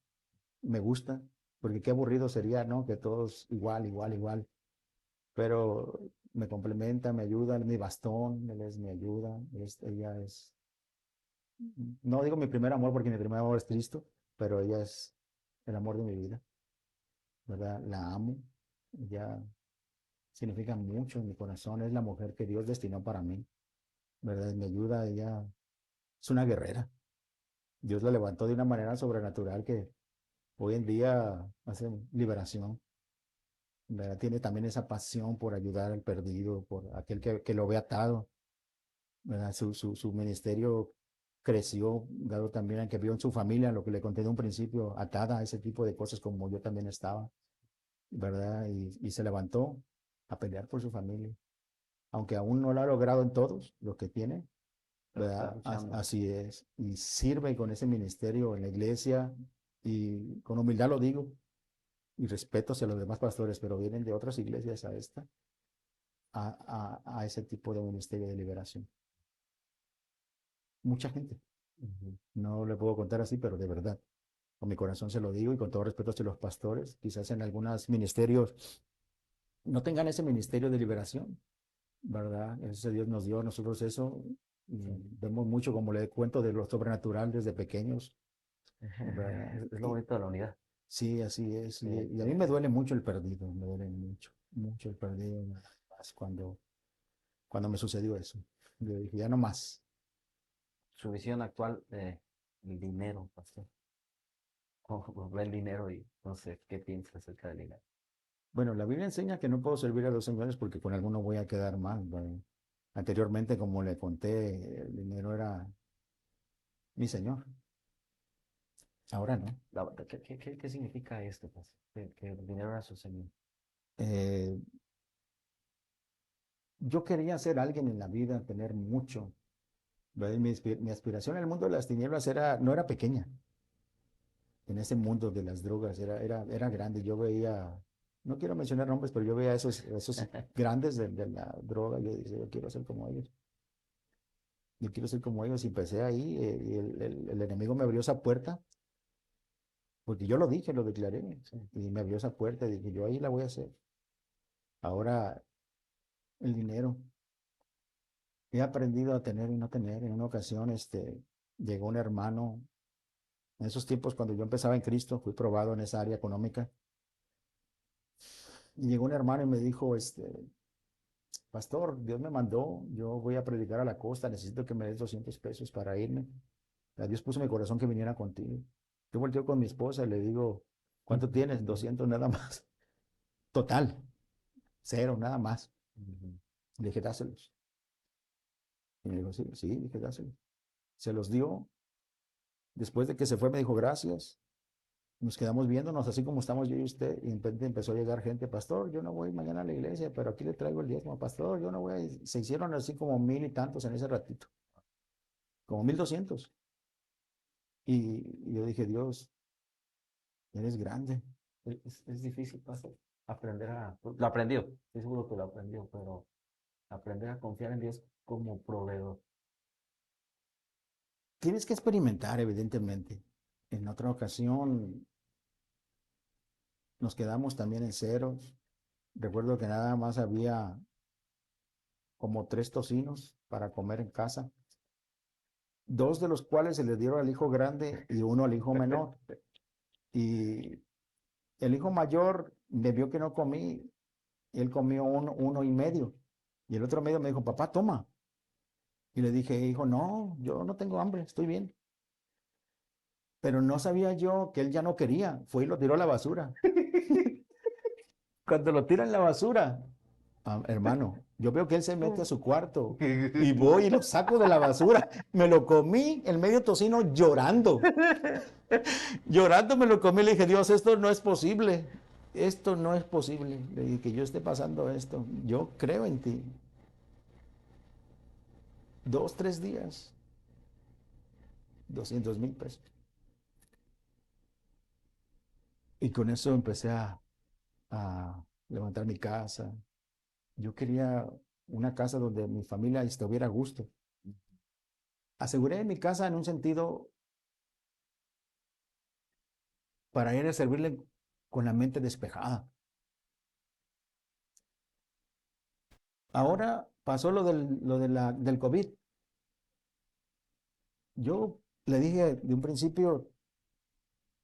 Me gusta, porque qué aburrido sería, ¿no? Que todos igual, igual, igual. Pero me complementa, me ayuda, mi bastón, él es mi ayuda, ella es, no digo mi primer amor porque mi primer amor es Cristo, pero ella es el amor de mi vida, ¿verdad? La amo, ella significa mucho en mi corazón, es la mujer que Dios destinó para mí, ¿verdad? Me ayuda, ella es una guerrera. Dios la levantó de una manera sobrenatural que hoy en día hace liberación, ¿verdad? Tiene también esa pasión por ayudar al perdido, por aquel que lo ve atado, ¿verdad? Su ministerio creció, dado también a que vio en su familia, lo que le conté de un principio, atada a ese tipo de cosas como yo también estaba, ¿verdad? Y se levantó a pelear por su familia, aunque aún no lo ha logrado en todos los que tiene, Pero está ¿verdad? luchando. Así es, y sirve con ese ministerio en la iglesia, y con humildad lo digo, y respeto hacia los demás pastores, pero vienen de otras iglesias a esta, a ese tipo de ministerio de liberación. Mucha gente, Ujú. no le puedo contar así, pero de verdad, con mi corazón se lo digo y con todo respeto hacia los pastores, quizás en algunos ministerios no tengan ese ministerio de liberación, ¿verdad? Ese Dios nos dio a nosotros eso. Sí. Vemos mucho, como le cuento, de lo sobrenatural desde pequeños, ¿verdad? Es lo bonito de la unidad. Sí, así es. Que, Y a mí me duele mucho el perdido, me duele mucho, mucho el perdido, más cuando me sucedió eso. Yo dije, ya no más. su visión actual de el dinero, pastor. O ve el dinero y no sé qué piensa acerca del dinero. Bueno, la Biblia enseña que no puedo servir a dos señores porque con alguno voy a quedar mal, ¿verdad? Anteriormente, como le conté, el dinero era mi señor. Ahora no. ¿Qué significa esto, pastor? Que el dinero era su señor. Eh, yo quería ser alguien en la vida, tener mucho, ¿verdad? Y mi aspiración en el mundo de las tinieblas no era pequeña. En ese mundo de las drogas era grande. Yo veía, no quiero mencionar nombres, pero yo veía esos grandes de la droga. Yo decía, yo quiero ser como ellos. yo quiero ser como ellos. Y empecé ahí, y el enemigo me abrió esa puerta, porque yo lo dije, lo declaré, Sí. y me abrió esa puerta, y dije, yo ahí la voy a hacer. Ahora, el dinero. He aprendido a tener y no tener. En una ocasión, llegó un hermano, en esos tiempos cuando yo empezaba en Cristo, fui probado en esa área económica, y llegó un hermano y me dijo, pastor, Dios me mandó, yo voy a predicar a la costa, necesito que me des 200 pesos para irme. Dios puso en mi corazón que viniera contigo. Yo volteo con mi esposa y le digo, ¿cuánto tienes? 200 nada más. Total, cero, nada más. Ujú. Le dije, dáselos. Y me dijo, sí, sí, dije, dáselos. Se los dio. Después de que se fue, me dijo, gracias. Nos quedamos viéndonos así como estamos yo y usted, y de repente empezó a llegar gente, pastor, yo no voy mañana a la iglesia, pero aquí le traigo el diezmo, pastor, yo no voy. Se hicieron así como 1000 y tantos en ese ratito, como 1200. Y yo dije, Dios, eres grande. Es difícil, pastor, aprender a... Lo aprendió, estoy seguro que lo aprendió, pero aprender a confiar en Dios como proveedor. Tienes que experimentar, evidentemente. En otra ocasión nos quedamos también en ceros. Recuerdo que nada más había como 3 tocinos para comer en casa, dos de los cuales se les dieron al hijo grande y uno al hijo menor. Y el hijo mayor me vio que no comí, él comió uno y medio. Y el otro medio me dijo, papá, toma. Y le dije, hijo, no, yo no tengo hambre, estoy bien. Pero no sabía yo que él ya no quería, fue y lo tiró a la basura. Cuando lo tira en la basura, hermano, yo veo que él se mete a su cuarto y voy y lo saco de la basura. Me lo comí, el medio tocino, llorando. Llorando me lo comí. Le dije, Dios, esto no es posible. Esto no es posible. Le dije, que yo esté pasando esto. Yo creo en ti. 2, 3 días, 200,000 pesos. Y con eso empecé a levantar mi casa. Yo quería una casa donde mi familia estuviera a gusto. Aseguré mi casa en un sentido para ir a servirle con la mente despejada. Ahora pasó lo del COVID. Yo le dije de un principio,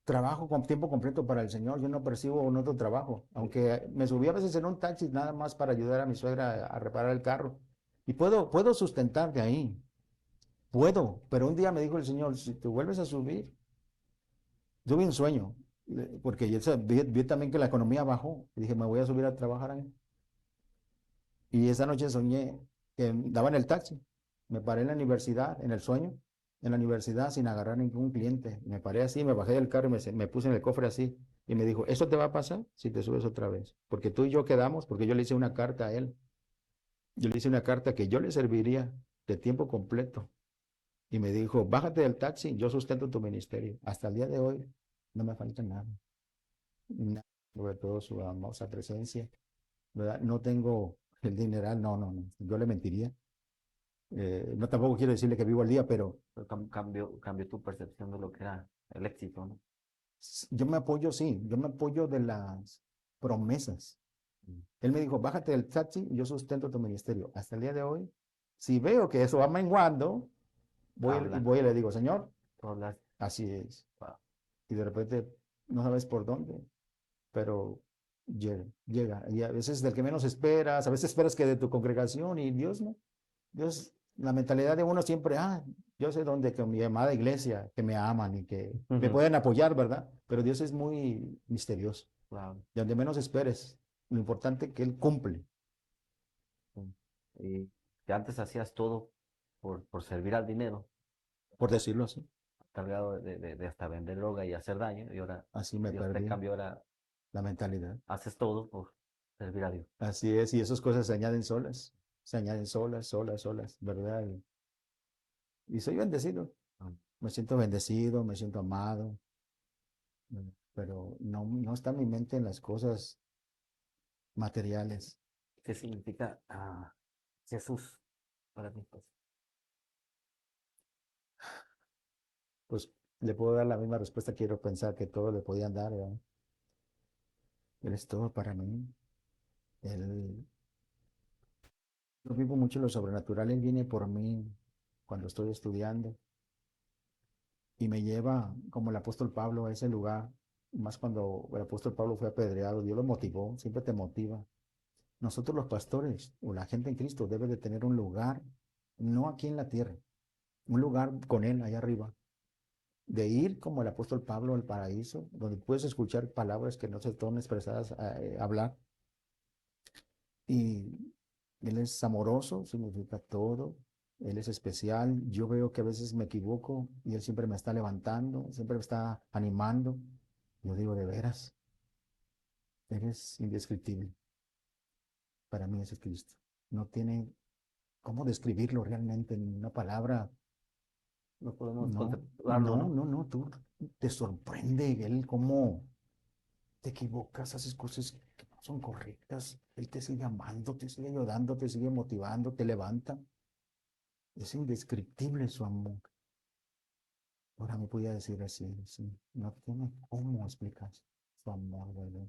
trabajo con tiempo completo para el Señor, yo no percibo un otro trabajo, aunque me subí a veces en un taxi nada más para ayudar a mi suegra a reparar el carro. Y puedo sustentar de ahí, puedo, pero un día me dijo el Señor, si te vuelves a subir, tuve un sueño, porque yo vi también que la economía bajó, y dije, me voy a subir a trabajar ahí. Y esa noche soñé que daba en el taxi. Me paré en la universidad, en el sueño, en la universidad sin agarrar ningún cliente. Me paré así, me bajé del carro y me puse en el cofre así. Y me dijo, eso te va a pasar si te subes otra vez. Porque tú y yo quedamos, porque yo le hice una carta a él. Yo le hice una carta que yo le serviría de tiempo completo. Y me dijo, bájate del taxi, yo sustento tu ministerio. Hasta el día de hoy no me falta nada. Nada, sobre todo su hermosa presencia, ¿verdad? No tengo el dineral, no, no, no. Yo le mentiría. No, tampoco quiero decirle que vivo al día, pero Pero cambió tu percepción de lo que era el éxito, ¿no? yo me apoyo, sí, yo me apoyo de las promesas. Mm. Él me dijo, bájate del taxi y yo sustento tu ministerio. Hasta el día de hoy, si veo que eso va menguando, Habla, voy y le digo, Señor, tú hablas. así es. Wow. Y de repente no sabes por dónde, pero llega, llega. Y a veces del que menos esperas, a veces esperas que de tu congregación y Dios no. Dios, la mentalidad de uno siempre, yo sé dónde con mi amada iglesia, que me aman y que me Ujú. pueden apoyar, ¿verdad? Pero Dios es muy misterioso. Wow. Y donde menos esperes, lo importante es que Él cumple, Sí. Y que antes hacías todo por servir al dinero, por decirlo así. hasta el grado de hasta vender droga y hacer daño, y ahora Así me Dios te perdí cambió, ahora la mentalidad. haces todo por servir a Dios. Así es, y esas cosas se añaden solas, solas, solas, ¿verdad? Y soy bendecido, Mm. me siento bendecido, me siento amado, pero no, no está mi mente en las cosas materiales. ¿Qué significa Jesús para ti, pues? le puedo dar la misma respuesta, quiero pensar que todos le podían dar, ¿verdad? Él es todo para mí. Él, yo vivo mucho lo sobrenatural, Él viene por mí cuando estoy estudiando y me lleva, como el apóstol Pablo, a ese lugar, más cuando el apóstol Pablo fue apedreado, Dios lo motivó, siempre te motiva. Nosotros los pastores o la gente en Cristo debe de tener un lugar, no aquí en la tierra, un lugar con Él allá arriba, de ir como el apóstol Pablo al paraíso, donde puedes escuchar palabras que no se son expresadas a hablar. Y Él es amoroso, significa todo. Él es especial. Yo veo que a veces me equivoco y Él siempre me está levantando, siempre me está animando. Yo digo, de veras, eres indescriptible. Para mí ese es Cristo. No tiene cómo describirlo realmente en una palabra. No podemos No, conceptuarlo, no, ¿no? no, no. Tú te sorprende Él cómo te equivocas, haces cosas que no son correctas. Él te sigue amando, te sigue ayudando, te sigue motivando, te levanta. Es indescriptible su amor. Ahora me podía decir así, sí, no tiene cómo explicar su amor, ¿verdad?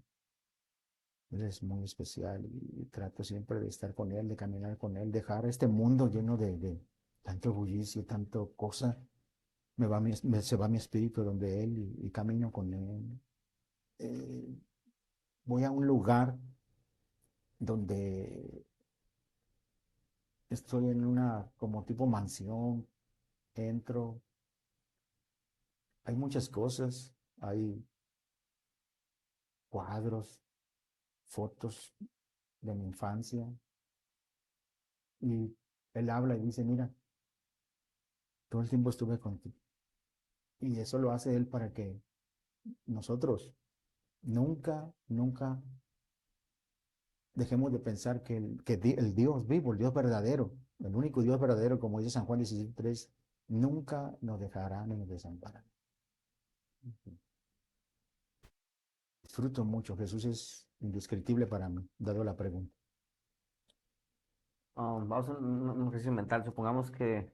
Él es muy especial y trato siempre de estar con él, de caminar con él, dejar este mundo lleno de tanto bullicio, tanto cosa. Se va mi espíritu donde él y camino con él. Eh, Voy a un lugar donde estoy en una como tipo mansión, entro, hay muchas cosas, hay cuadros, fotos de mi infancia, y él habla y dice, mira, todo el tiempo estuve contigo. Y eso lo hace él para que nosotros nunca, nunca dejemos de pensar que el Dios vivo, el Dios verdadero, el único Dios verdadero, como dice San Juan 17:3, nunca nos dejará ni nos desamparará. Disfruto mucho, Jesús es indescriptible para mí, dado la pregunta. Vamos a un ejercicio mental. Supongamos que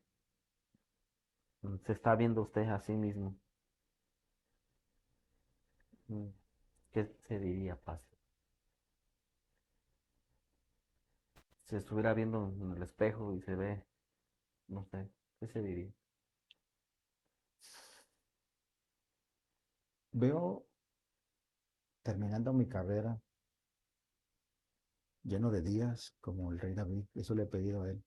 se está viendo usted a sí mismo. Mm, ¿Qué se diría, Paz? Si estuviera viendo en el espejo y se ve, no sé, ¿qué se diría? Veo terminando mi carrera lleno de días, como el rey David, eso le he pedido a él.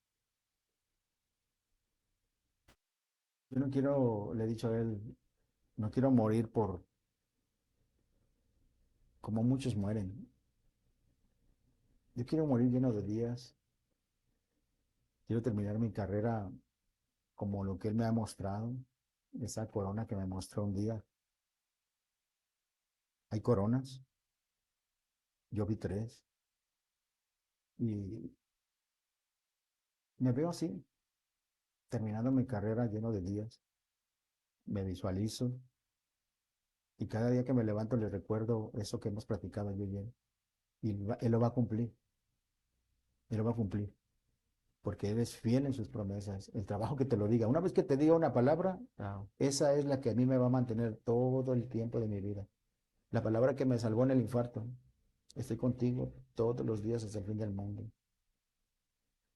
Yo no quiero, le he dicho a él, no quiero morir por como muchos mueren. Yo quiero morir lleno de días. Quiero terminar mi carrera como lo que él me ha mostrado. Esa corona que me mostró un día. Hay coronas. Yo vi tres. Y me veo así, terminando mi carrera lleno de días. Me visualizo. Y cada día que me levanto le recuerdo eso que hemos platicado yo y él. Y él lo va a cumplir. Él lo va a cumplir. Porque Él es fiel en sus promesas. El trabajo que te lo diga. Una vez que te diga una palabra, Ah, esa es la que a mí me va a mantener todo el tiempo de mi vida. La palabra que me salvó en el infarto. Estoy contigo todos los días hasta el fin del mundo.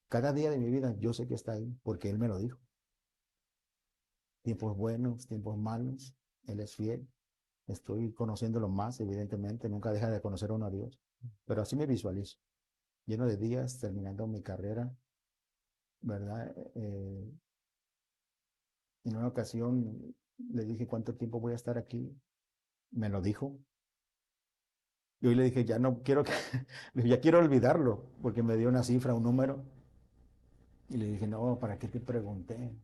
Cada día de mi vida yo sé que está ahí porque Él me lo dijo. Tiempos buenos, tiempos malos, Él es fiel. Estoy conociéndolo más, evidentemente. Nunca deja de conocer a uno a Dios. Pero así me visualizo. Lleno de días, terminando mi carrera, ¿verdad? En una ocasión le dije, ¿cuánto tiempo voy a estar aquí? Me lo dijo. Yo le dije, ya no quiero que, le dije, ya quiero olvidarlo, porque me dio una cifra, un número. Y le dije, no, ¿para qué te pregunté?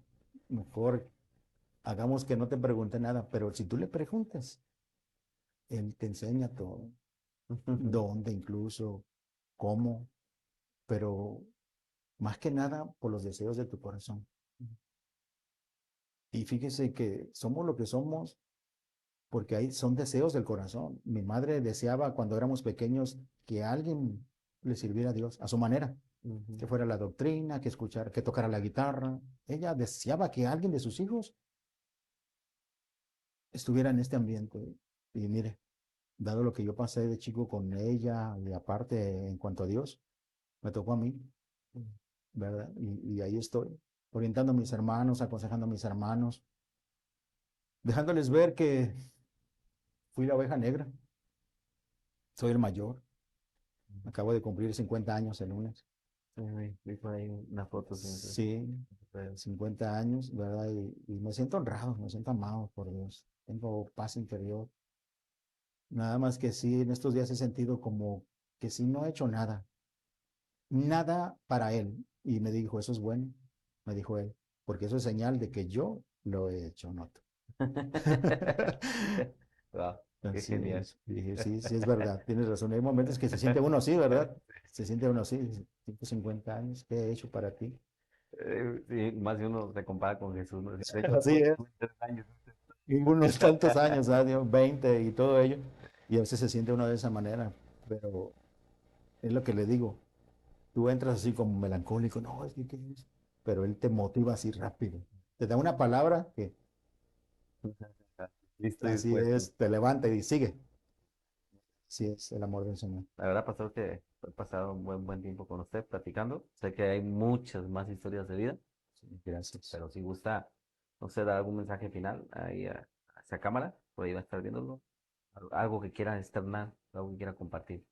Mejor hagamos que no te pregunte nada, pero si tú le preguntas, él te enseña todo, dónde incluso, cómo, pero más que nada por los deseos de tu corazón. Y fíjese que somos lo que somos porque ahí son deseos del corazón. Mi madre deseaba cuando éramos pequeños que alguien le sirviera a Dios a su manera, ujú. que fuera la doctrina, que escuchara, que tocara la guitarra. Ella deseaba que alguien de sus hijos estuviera en este ambiente. Y mire, dado lo que yo pasé de chico con ella, y aparte en cuanto a Dios, me tocó a mí, ¿verdad? Y ahí estoy, orientando a mis hermanos, aconsejando a mis hermanos, dejándoles ver que fui la oveja negra, soy el mayor, acabo de cumplir 50 años el lunes. Sí, vi por ahí una foto, sí, Sí, sí. 50 años, ¿verdad? Y me siento honrado, me siento amado por Dios. Tengo paz interior. Nada más que sí, en estos días he sentido como que sí no he hecho nada, nada para Él. Y me dijo, eso es bueno, me dijo Él, porque eso es señal de que yo lo he hecho, no tú. Wow, qué Así genial. es. Y dije, sí, sí es verdad, tienes razón. Hay momentos que se siente uno así, ¿verdad? Se siente uno así, dice, 150 años, ¿qué he hecho para ti? Sí, más de uno se compara con Jesús, ¿no? De hecho, Así es. tuve 3 años. Y unos tantos años, ¿sabes? 20 y todo ello. Y a veces se siente uno de esa manera, pero es lo que le digo. Tú entras así como melancólico, no, es que, ¿qué es? Pero él te motiva así rápido. Te da una palabra que Listo y así dispuesto. es, te levanta y sigue. Sí, es el amor del Señor. La verdad, pastor, que he pasado un buen tiempo con usted platicando. Sé que hay muchas más historias de vida, Sí, gracias. pero si gusta, no sé, dar algún mensaje final ahí a esa cámara, por ahí va a estar viéndolo. Algo que quiera externar, algo que quiera compartir.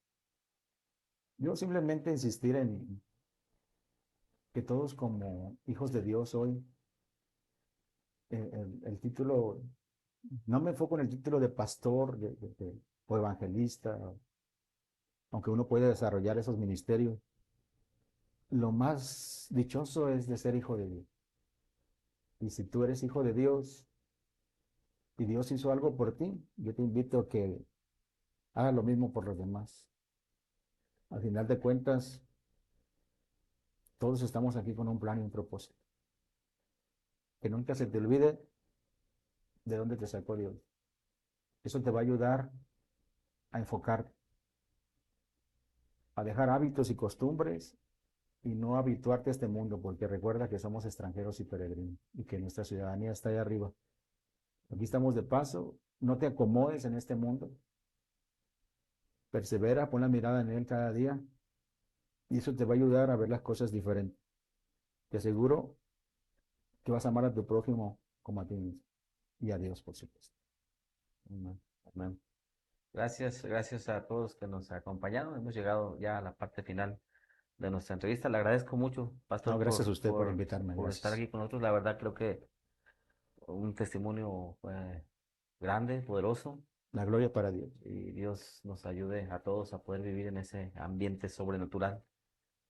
Yo simplemente insistir en que todos como hijos de Dios hoy, el título, no me enfoco en el título de pastor o evangelista, aunque uno puede desarrollar esos ministerios. Lo más dichoso es de ser hijo de Dios. Y si tú eres hijo de Dios y Dios hizo algo por ti, yo te invito a que hagas lo mismo por los demás. Al final de cuentas, todos estamos aquí con un plan y un propósito. Que nunca se te olvide de dónde te sacó Dios. Eso te va a ayudar a enfocarte, a dejar hábitos y costumbres y no habituarte a este mundo, porque recuerda que somos extranjeros y peregrinos y que nuestra ciudadanía está ahí arriba. Aquí estamos de paso, no te acomodes en este mundo, persevera, pon la mirada en él cada día y eso te va a ayudar a ver las cosas diferentes. Te aseguro que vas a amar a tu prójimo como a ti mismo y a Dios, por supuesto. Amén. Amén. Gracias, gracias a todos que nos acompañaron. Hemos llegado ya a la parte final de nuestra entrevista. Le agradezco mucho, No, Pastor, gracias a usted por invitarme, por estar gracias. aquí con nosotros. La verdad, creo que un testimonio grande, poderoso, La gloria para Dios. y Dios nos ayude a todos a poder vivir en ese ambiente sobrenatural,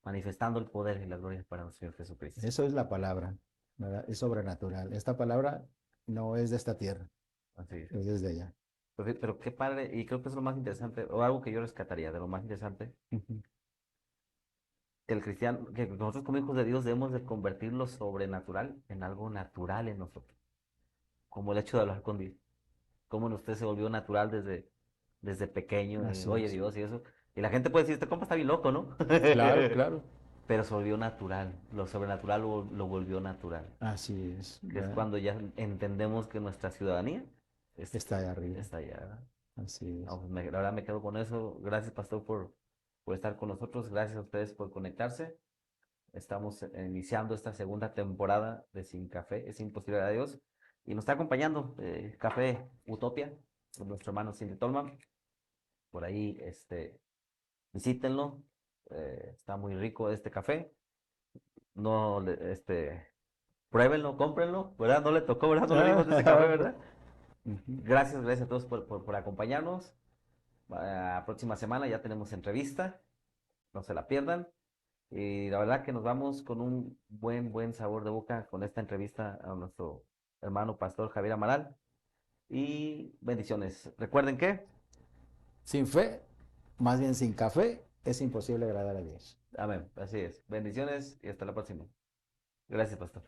manifestando el poder y la gloria para nuestro Señor Jesucristo. Eso es la palabra, ¿verdad? Es sobrenatural. Esta palabra no es de esta tierra, Así es. es desde allá. Pero qué padre, y creo que es lo más interesante, o algo que yo rescataría de lo más interesante, Ujú. que el cristiano, que nosotros como hijos de Dios debemos de convertir lo sobrenatural en algo natural en nosotros, como el hecho de hablar con Dios, como en usted se volvió natural desde pequeño, Así oye es. Dios y eso, y la gente puede decir, este compa está bien loco, ¿no? Claro, claro. Pero se volvió natural, lo sobrenatural lo volvió natural, Así es, que es ¿verdad? cuando ya entendemos que nuestra ciudadanía Está ahí arriba. está allá, ¿verdad? Así No, es. pues la verdad me quedo con eso. Gracias, Pastor, por estar con nosotros. Gracias a ustedes por conectarse. Estamos iniciando esta segunda temporada de Sin Café. Es imposible a Dios. Y nos está acompañando Café Utopia, con nuestro hermano Cindy Tolman. Por ahí, visítenlo. Está muy rico este café. No, pruébenlo, cómprenlo, ¿verdad? No le tocó, ¿verdad? No le dimos ese café, ¿verdad? Ujú. Gracias, gracias a todos por acompañarnos. La próxima semana ya tenemos entrevista. No se la pierdan. Y la verdad que nos vamos con un buen sabor de boca con esta entrevista a nuestro hermano pastor Javier Amaral. Y bendiciones. Recuerden que, Sin fe, más bien sin café, es imposible agradar a Dios. amén, así es. Bendiciones y hasta la próxima. Gracias, pastor.